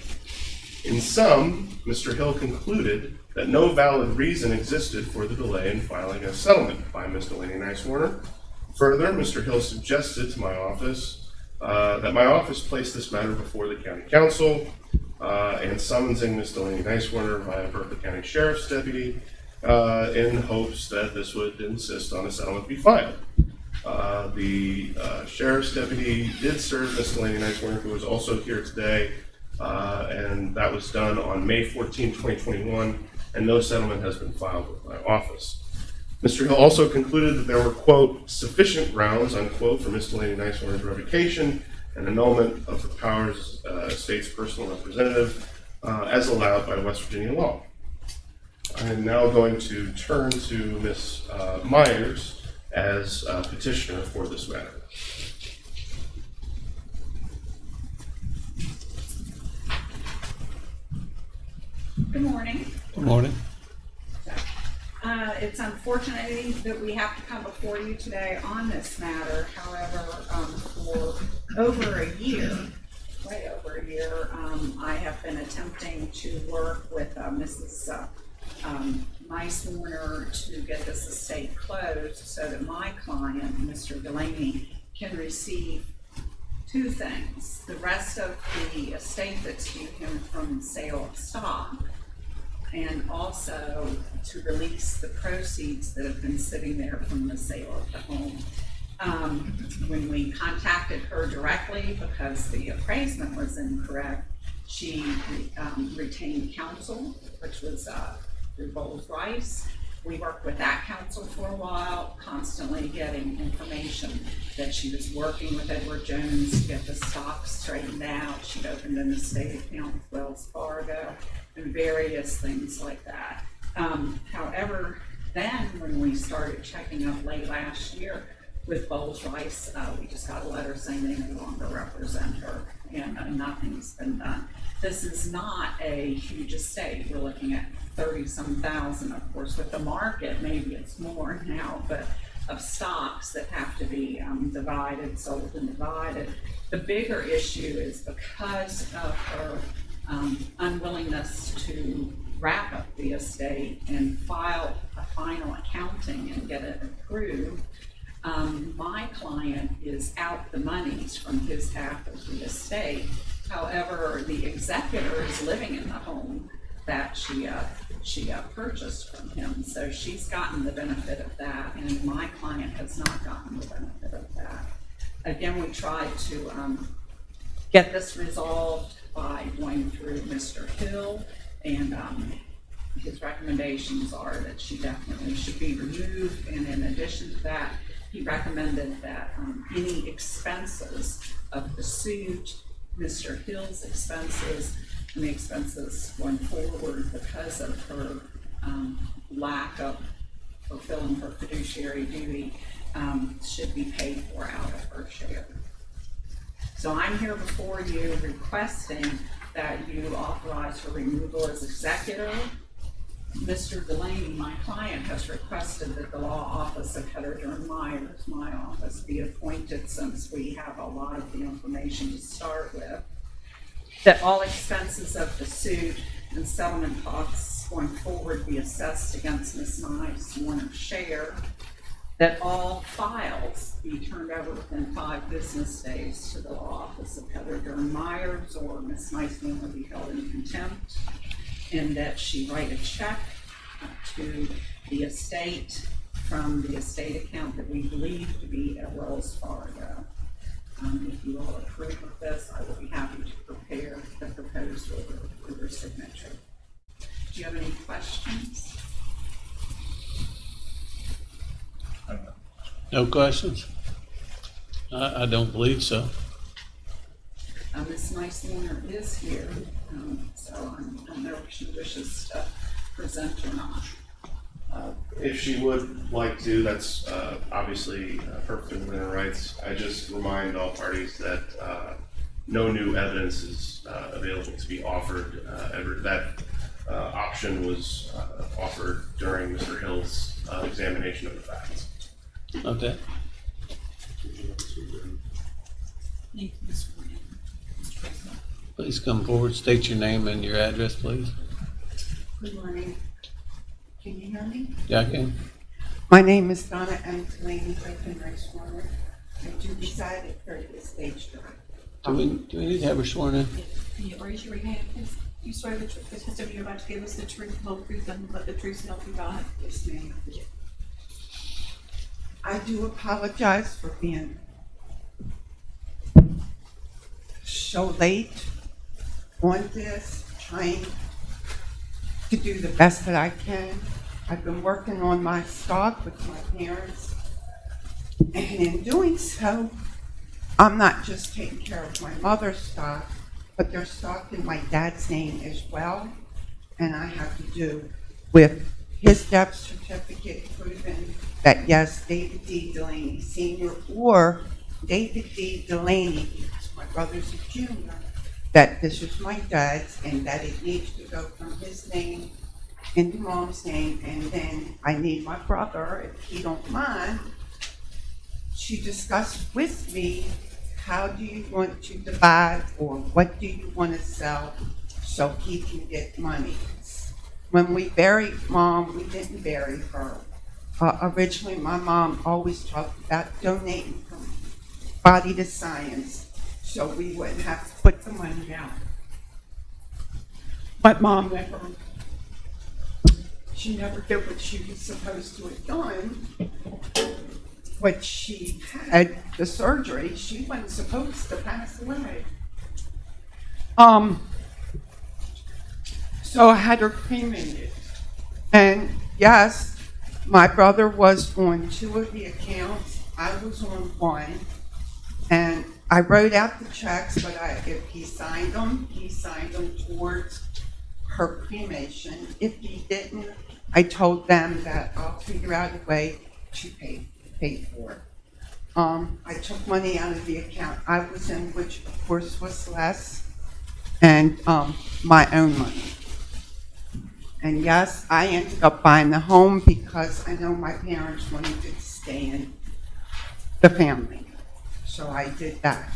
In sum, Mr. Hill concluded that no valid reason existed for the delay in filing a settlement by Ms. Delaney Nicewarner. Further, Mr. Hill suggested to my office that my office place this matter before the county council and summonsing Ms. Delaney Nicewarner via Berkeley County Sheriff's Deputy in hopes that this would insist on a settlement be filed. The sheriff's deputy did serve Miss Delaney Nicewarner, who was also here today, and that was done on May 14, 2021, and no settlement has been filed with my office. Mr. Hill also concluded that there were, quote, sufficient grounds, unquote, for Miss Delaney Nicewarner's revocation and annulment of her powers as state's personal representative as allowed by West Virginia law. I am now going to turn to Ms. Myers as petitioner for this matter. Good morning. Good morning. It's unfortunate that we have to come before you today on this matter. However, for over a year, way over a year, I have been attempting to work with Mrs. Nicewarner to get this estate closed so that my client, Mr. Delaney, can receive two things: the rest of the estate that's due him from the sale of stock, and also to release the proceeds that have been sitting there from the sale of the home. When we contacted her directly because the appraisement was incorrect, she retained counsel, which was through Bowles Rice. We worked with that counsel for a while, constantly getting information that she was working with Edward Jones to get the stock straightened out. She'd opened an estate account with Wells Fargo and various things like that. However, then when we started checking up late last year with Bowles Rice, we just got a letter saying they no longer represent her, and nothing's been done. This is not a huge estate. We're looking at 30-some thousand, of course, with the market, maybe it's more now, but of stocks that have to be divided, sold and divided. The bigger issue is because of her unwillingness to wrap up the estate and file a final accounting and get it approved, my client is out the monies from his half of the estate. However, the executor is living in the home that she purchased from him, so she's gotten the benefit of that, and my client has not gotten the benefit of that. Again, we tried to get this resolved by going through Mr. Hill, and his recommendations are that she definitely should be removed, and in addition to that, he recommended that any expenses of the suit, Mr. Hill's expenses, and the expenses going forward because of her lack of fulfilling her fiduciary duty, should be paid for out of her share. So I'm here before you requesting that you authorize her removal as executor. Mr. Delaney, my client, has requested that the law office of Heather Durham Myers, my office, be appointed, since we have a lot of the information to start with, that all expenses of the suit and settlement costs going forward be assessed against Ms. Nicewarner's share, that all files be turned over within 5 business days to the law office of Heather Durham Myers, or Ms. Nicewarner be held in contempt, and that she write a check to the estate from the estate account that we believe to be at Wells Fargo. If you all approve of this, I will be happy to prepare the proposed order for your signature. Do you have any questions? No questions? I don't believe so. Ms. Nicewarner is here, so I don't know if she wishes to present or not. If she would like to, that's obviously perfectly within her rights. I just remind all parties that no new evidence is available to be offered. That option was offered during Mr. Hill's examination of the facts. Okay. Please come forward, state your name and your address, please. Good morning. Can you hear me? Yeah, I can. My name is Donna M. Delaney, Nicewarner. I do reside at 30th Stage Drive. Do we need to have her sworn in? Can you raise your right hand, please? You swear the testimony you're about to give us the truth, the whole truth, and but the truth, so help you God. Yes, ma'am. I do apologize for being so late on this, trying to do the best that I can. I've been working on my stock with my parents, and in doing so, I'm not just taking care of my mother's stock, but there's stock in my dad's name as well, and I have to do with his death certificate proving that yes, David D. Delaney Sr. or David D. Delaney, because my brother's a junior, that this is my dad's and that it needs to go from his name into mom's name, and then I need my brother, if he don't mind, to discuss with me how do you want to divide or what do you want to sell so he can get money. When we buried Mom, we didn't bury her. Originally, my mom always talked about donating her body to science so we wouldn't have to put the money out. But Mom she never did what she was supposed to have done. When she had the surgery, she wasn't supposed to pass away. So I had her cremated. And yes, my brother was on 2 of the accounts. I was on 1. And I wrote out the checks, but if he signed them towards her cremation. If he didn't, I told them that I'll figure out a way to pay for it. I took money out of the account I was in, which of course was less, and my own money. And yes, I ended up buying the home because I know my parents wanted to stay in the family. So I did that.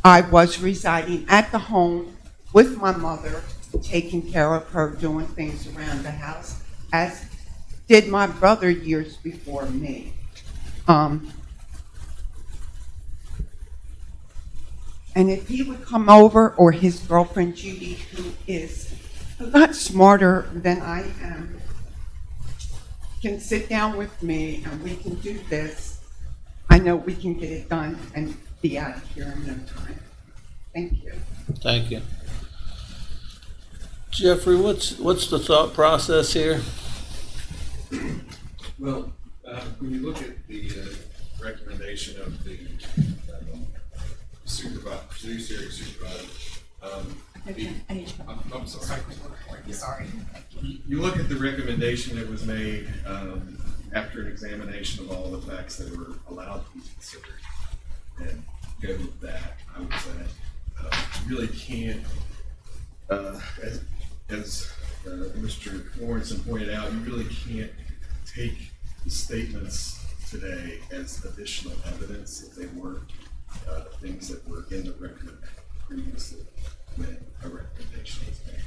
I was residing at the home with my mother, taking care of her, doing things around the house, as did my brother years before me. And if he would come over, or his girlfriend Judy, who is a lot smarter than I am, can sit down with me and we can do this, I know we can get it done and be out of here in no time. Thank you. Thank you. Jeffrey, what's the thought process here? Well, when you look at the recommendation of the fiduciary supervisor, I'm sorry. Sorry. You look at the recommendation that was made after an examination of all the facts that were allowed to be considered, and go with that. I would say you really can't, as Mr. Lawrenson pointed out, you really can't take the statements today as additional evidence if they weren't things that were in the record previously when a recommendation was made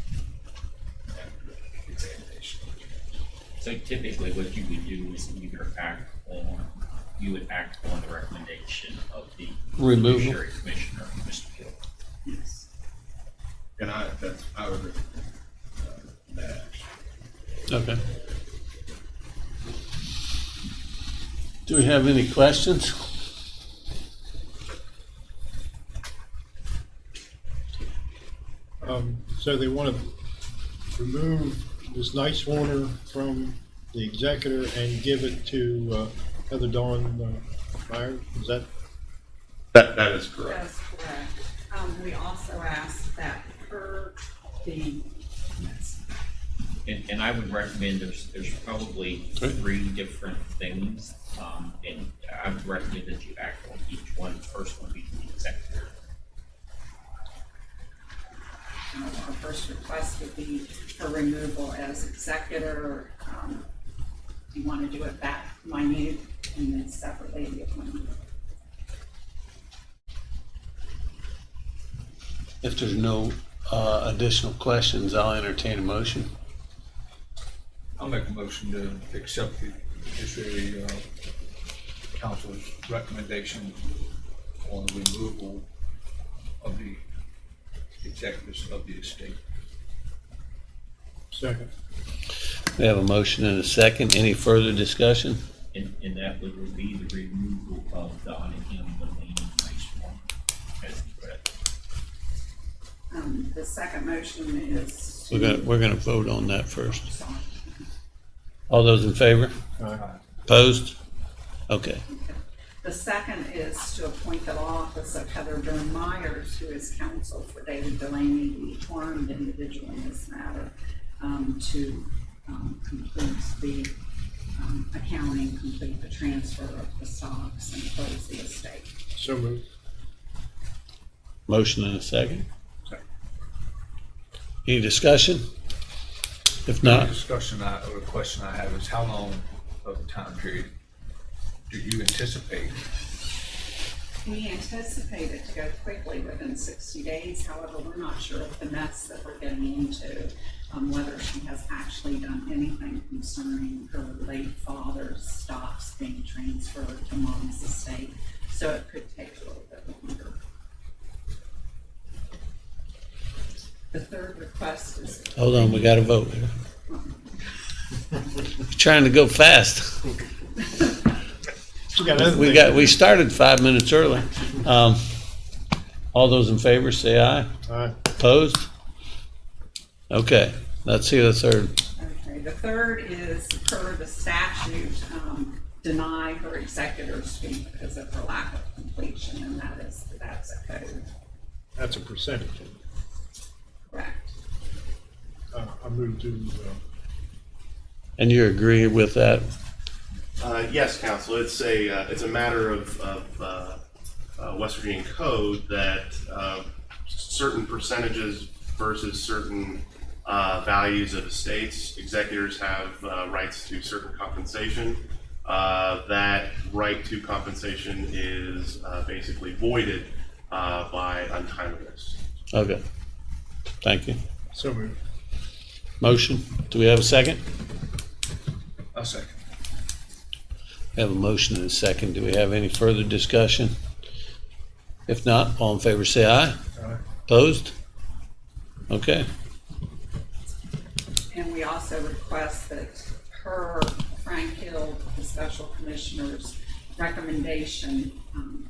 after examination. So typically what you would do is you would act on the recommendation of the Removal. Fiduciary Commissioner, Mr. Gill. Yes. And I would recommend that action. Okay. Do we have any questions? So they want to remove this nice owner from the executor and give it to Heather Dawn Meyer. Is that? That is correct. That's correct. We also asked that And I would recommend there's probably 3 different things, and I would recommend that you act on each one. The first one being the executor. our first request would be for removal as executor. Do you want to do it that minute and then separately the appointment? If there's no additional questions, I'll entertain a motion. I'll make a motion to accept the judiciary council's recommendation on the removal of the executives of the estate. Second. We have a motion and a second. Any further discussion? And that would be the removal of Donahue, the main nice one, as read. The second motion is. We're gonna vote on that first. Sorry. All those in favor? Aye. Opposed? Okay. The second is to appoint the law office of Heather Durham Myers, who is counsel for David Delaney, the harmed individual in this matter, to complete the accounting, complete the transfer of the stocks, and close the estate. So moved. Motion and a second. Second. Any discussion? If The not, discussion or question I have is how long of a time period do you anticipate? We anticipate it to go quickly within 60 days. However, we're not sure of the mess that we're getting into, whether she has actually done anything concerning her late father's stocks being transferred to mom's estate. So it could take a little bit longer. The third request is. hold on, we gotta vote here. Trying to go fast. We started 5 minutes early. All those in favor say aye. Aye. Opposed? Okay, let's see the third. Okay, the third is per the statute, deny her executor's fee because of her lack of completion, and that's a code, That's a percentage. correct? I move to, And you agree with that? Yes, counsel, it's a matter of West Virginia code that certain percentages versus certain values of estates, executors have rights to certain compensation. That right to compensation is basically voided by untimeliness. Okay, thank you. so moved. Motion, do we have a second? A second. We have a motion and a second. Do we have any further discussion? If not, all in favor say aye. Aye. Opposed? Okay, And we also request that per Frank Hill, the special commissioner's recommendation,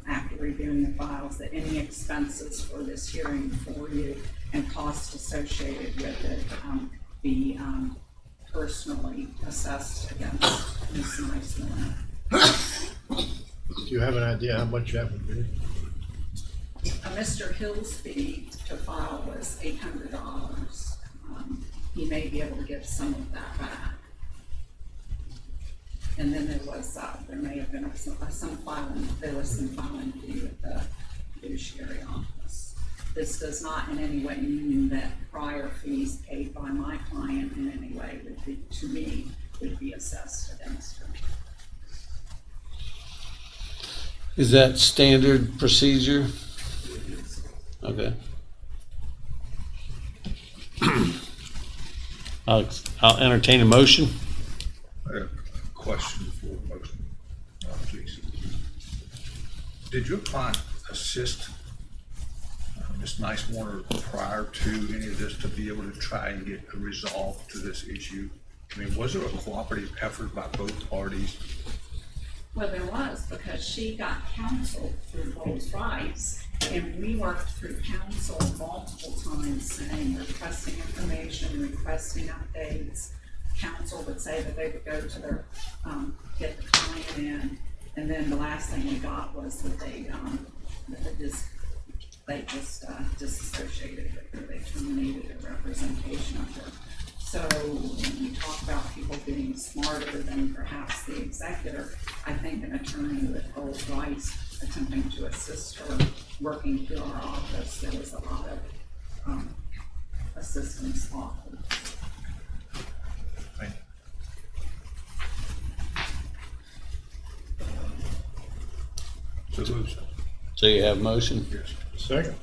after reviewing the files, that any expenses for this hearing for you and costs associated with it be personally assessed against Ms. Nice. Do you have an idea how much that would be? Mr. Hill's fee to file was $800. He may be able to give some of that back. And then there may have been some filing fee with the fiduciary office. This does not in any way mean that prior fees paid by my client in any way would be assessed against her. is that standard procedure? Okay. I'll entertain a motion. I have a question for the motion, please. Did your client assist Ms. Nice Warner prior to any of this to be able to try and get a resolve to this issue? I mean, was there a cooperative effort by both parties? Well, there was, because she got counsel through Rolls Rice, and we worked through counsel multiple times, saying, requesting information, requesting updates. Counsel would say that they would go to their, get the client in, and then the last thing we got was that they just disassociated with her, they terminated their representation of her. So when you talk about people being smarter than perhaps the executor, I think an attorney with Rolls Rice attempting to assist her working through our office, there was a lot of assistance offered. Thank you. So moved. So you have motion? Yes. Second.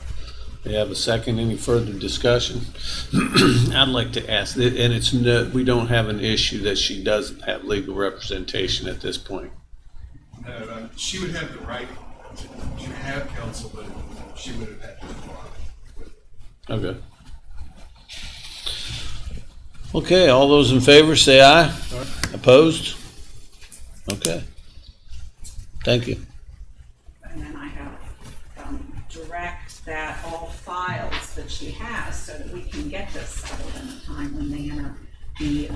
We have a second. Any further discussion? I'd like to ask, and it's no, we don't have an issue that she doesn't have legal representation at this point. No, she would have the right to have counsel, but she would have had to apply. Okay. Okay, all those in favor say aye. Opposed? Okay. Thank you. And then I have, direct that all files that she has so that we can get this settled in a timely manner be,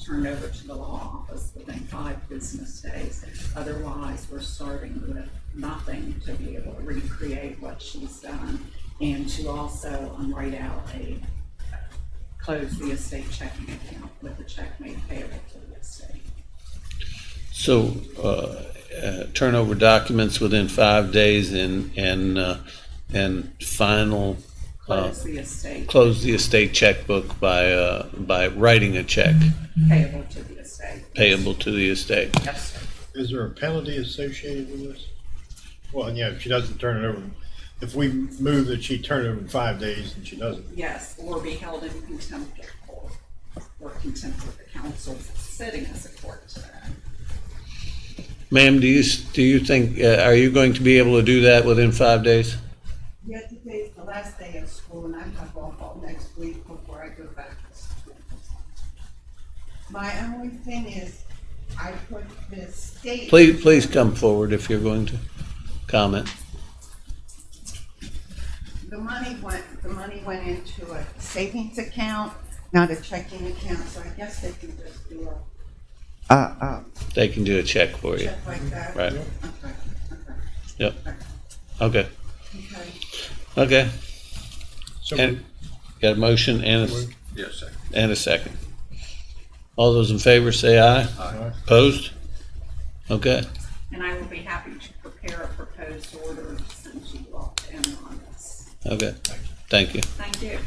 turned over to the law office within 5 business days. Otherwise, we're starting with nothing to be able to recreate what she's done and to also, write out close the estate checking account with the check made payable to the estate. So, turn over documents within 5 days and final, Close the estate close the estate checkbook by writing a check payable to the estate. payable to the estate. Yes, sir. Is there a penalty associated with this? Well, yeah, if she doesn't turn it over, if we move that she turn it over in 5 days and she doesn't. Yes, or be held in contempt of court, or contempt of the council sitting as a court today. Ma'am, do you think, are you going to be able to do that within 5 days? Yeah, today's the last day of school and I have off all next week before I go back to school. My only thing is, I put the state. Please come forward if you're going to comment. The money went into a savings account, not a checking account, so I guess they can just do a They can do a check for you. check like that. Right. Okay, Yep. Okay. okay. Okay. So And got a motion and Yes, sir. a second. All those in favor say aye. Aye. Opposed? Okay. And I will be happy to prepare a proposed order to send you all in on this. Okay. Thank you. Thank you.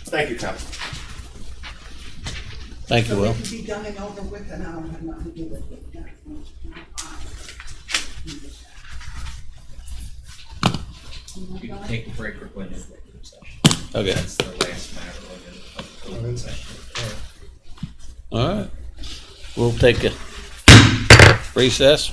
Thank you, Tom. Thank you, So Will. it can be done and over with and I don't have nothing to do with it. You can take a break or go into executive session. Okay. That's the last matter of the open session. All right. We'll take a recess.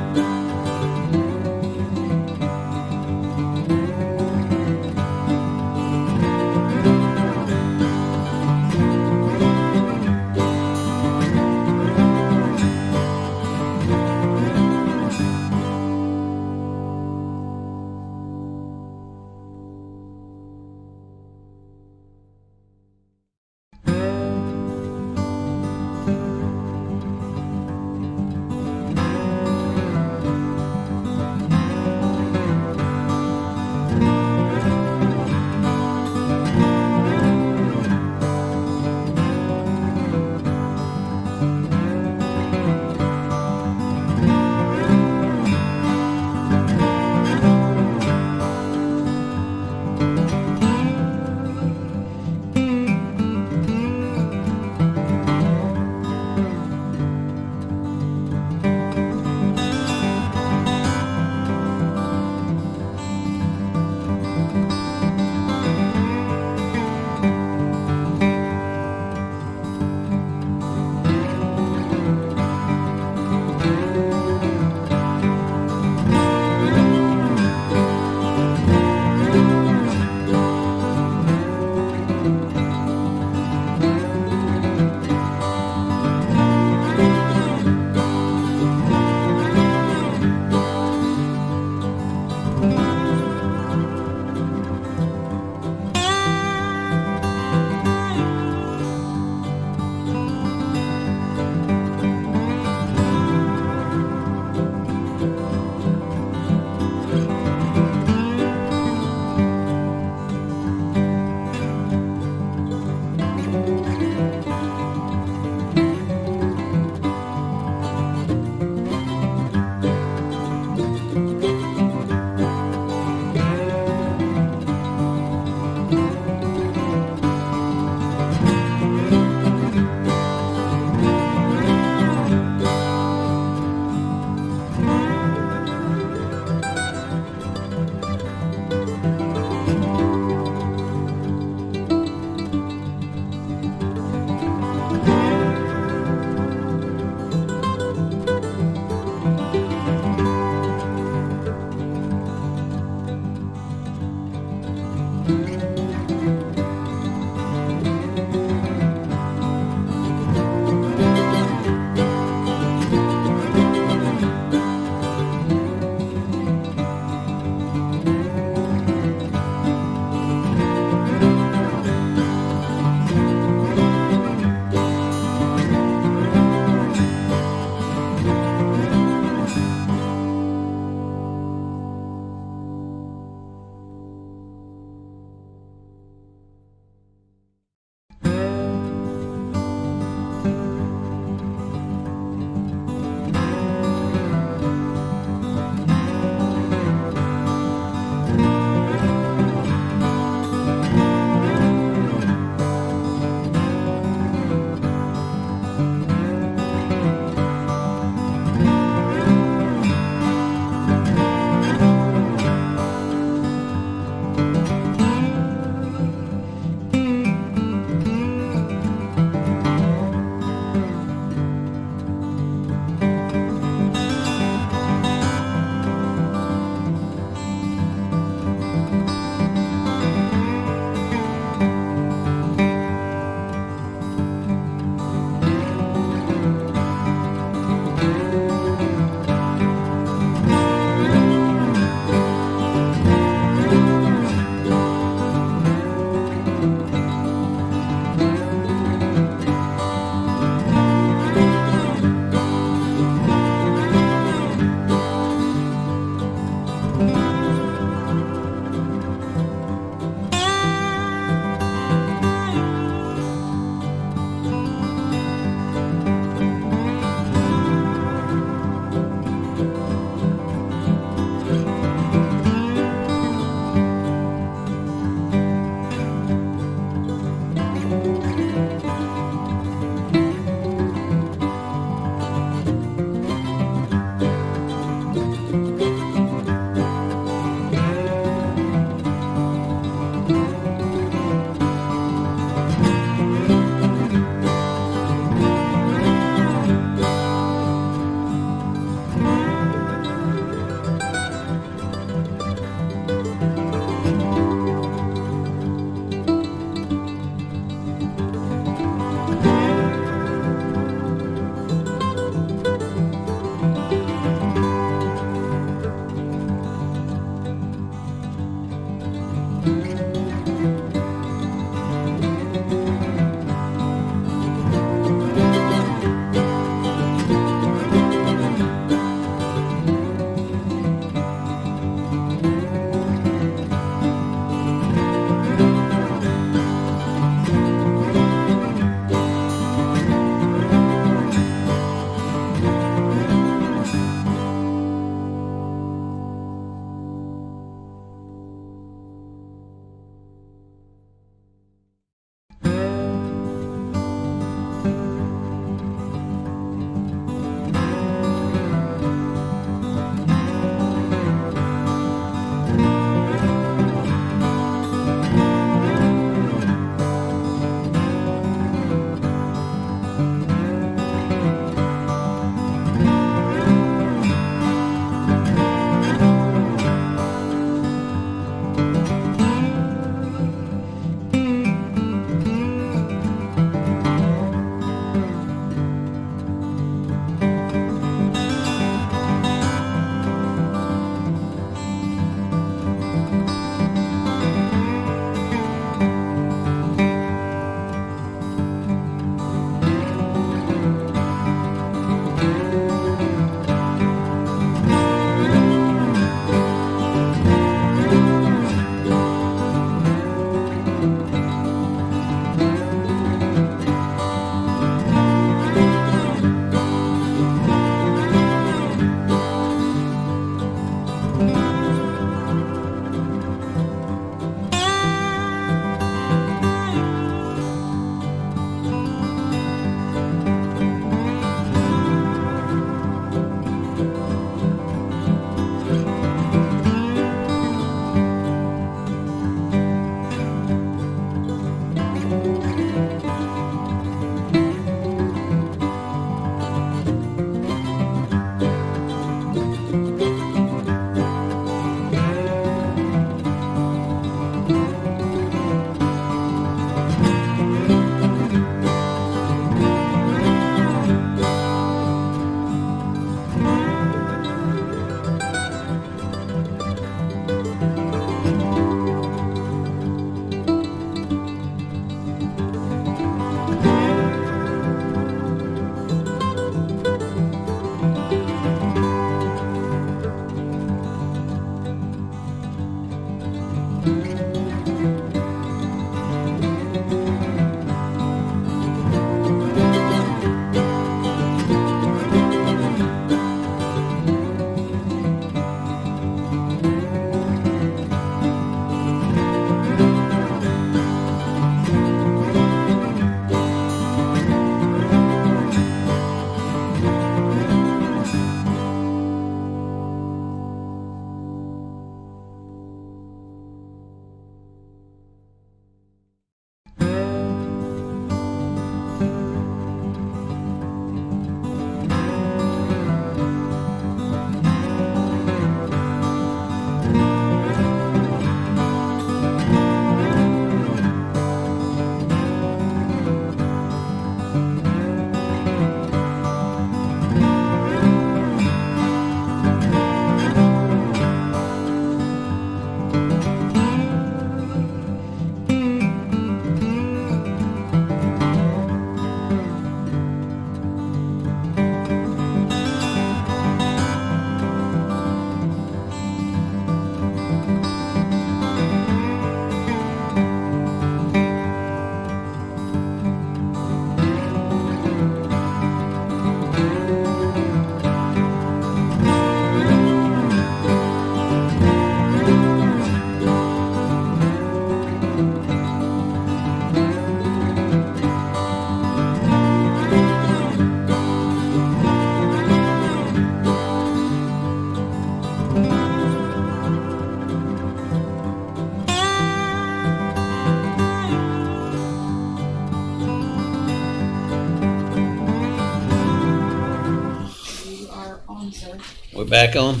We're back on?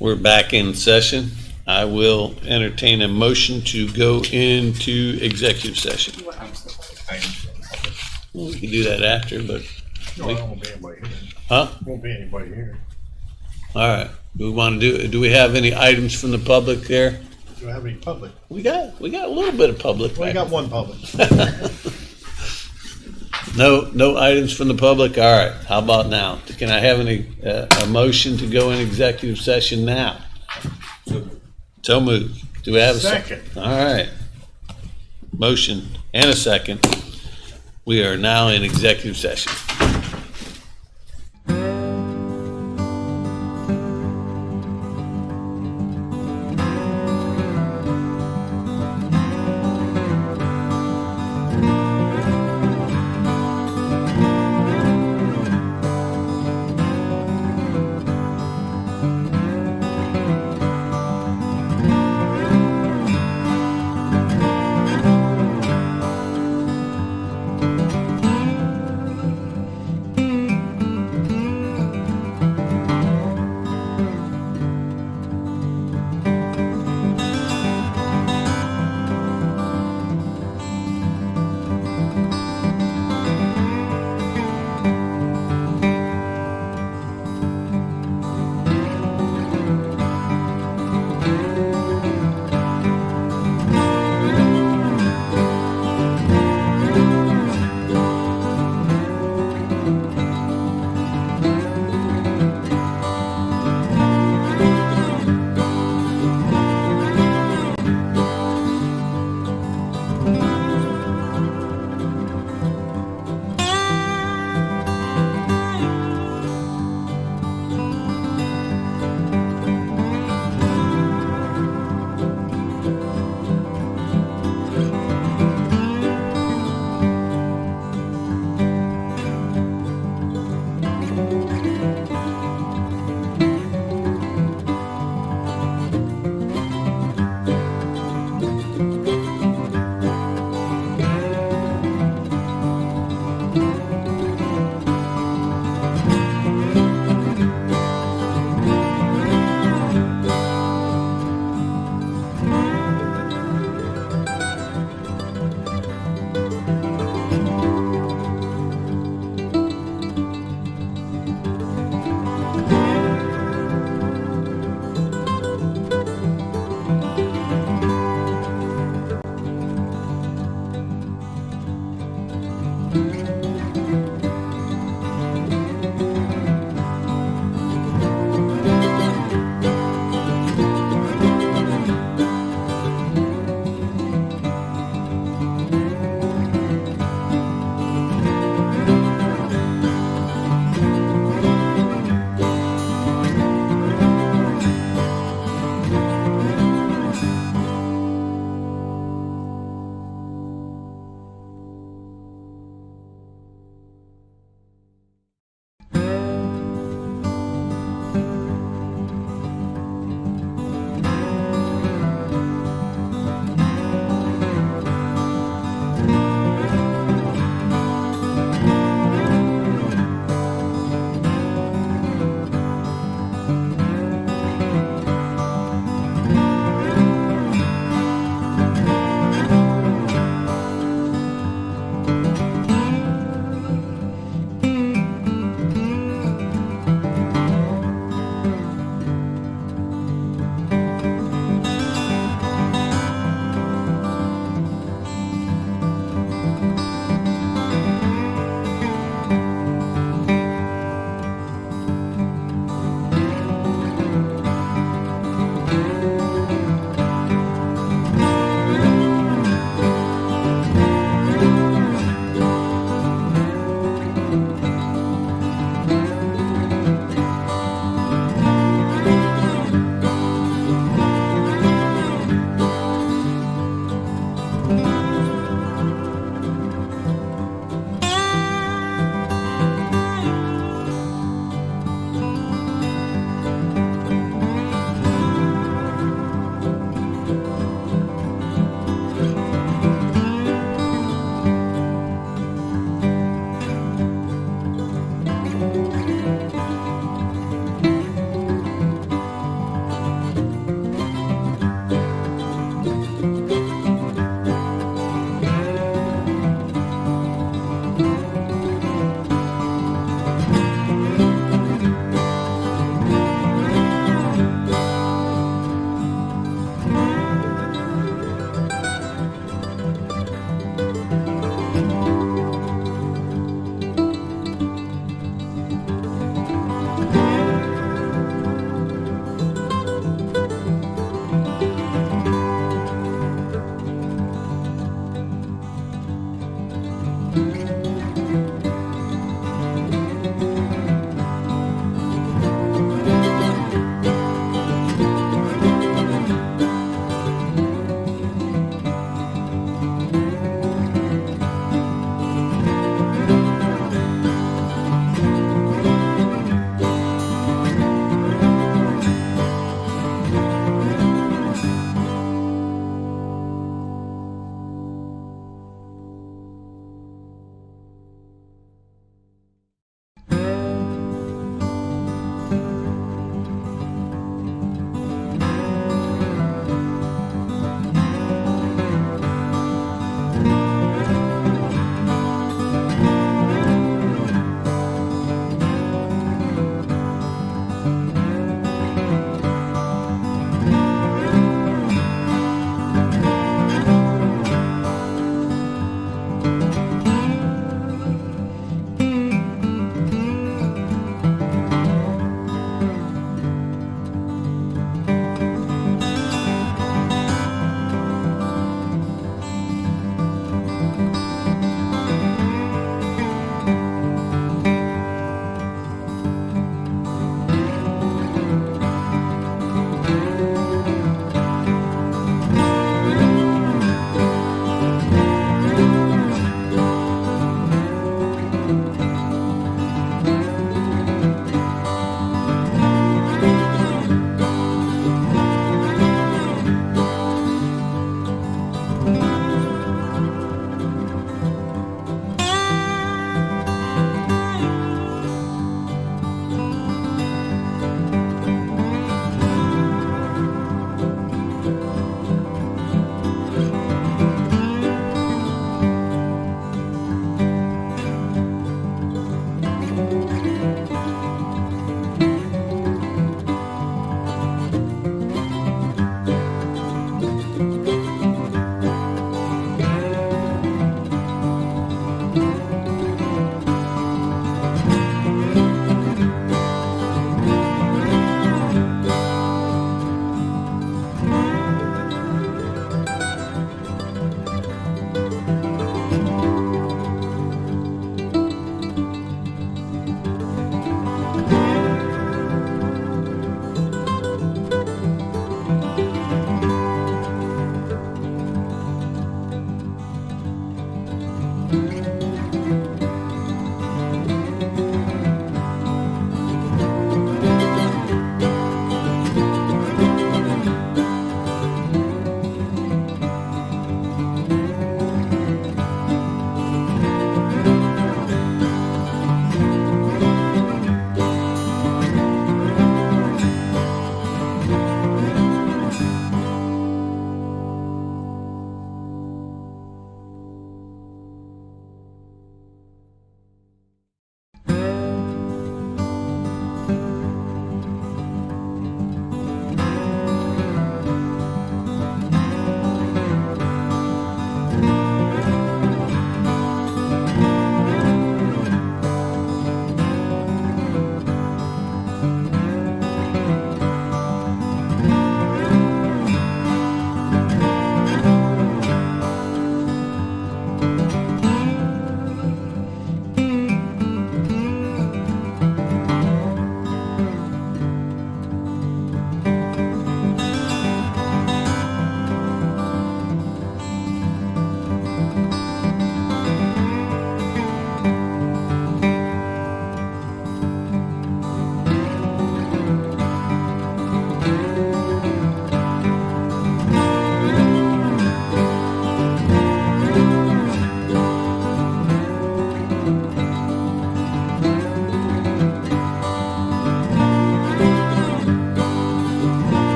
We're back in session. I will entertain a motion to go into executive session. Well, we can do that after, but, No, there won't be anybody here. huh? Won't be anybody here. All right. Do we want to do we have any items from the public there? Do I have any public? We got a little bit of public. Well, we back. got one public. No items from the public? All right. How about now? Can I have a motion to go in executive session now? So moved. Do we have a second? Second. All right. Motion and a second. We are now in executive session.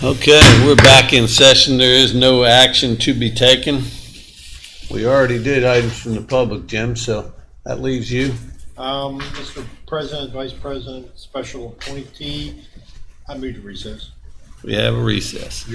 Okay, we're back in session. There is no action to be taken. We already did items from the public, Jim, so that leaves you. Mr. President, Vice President, Special Appointee, I move to recess. We have a recess.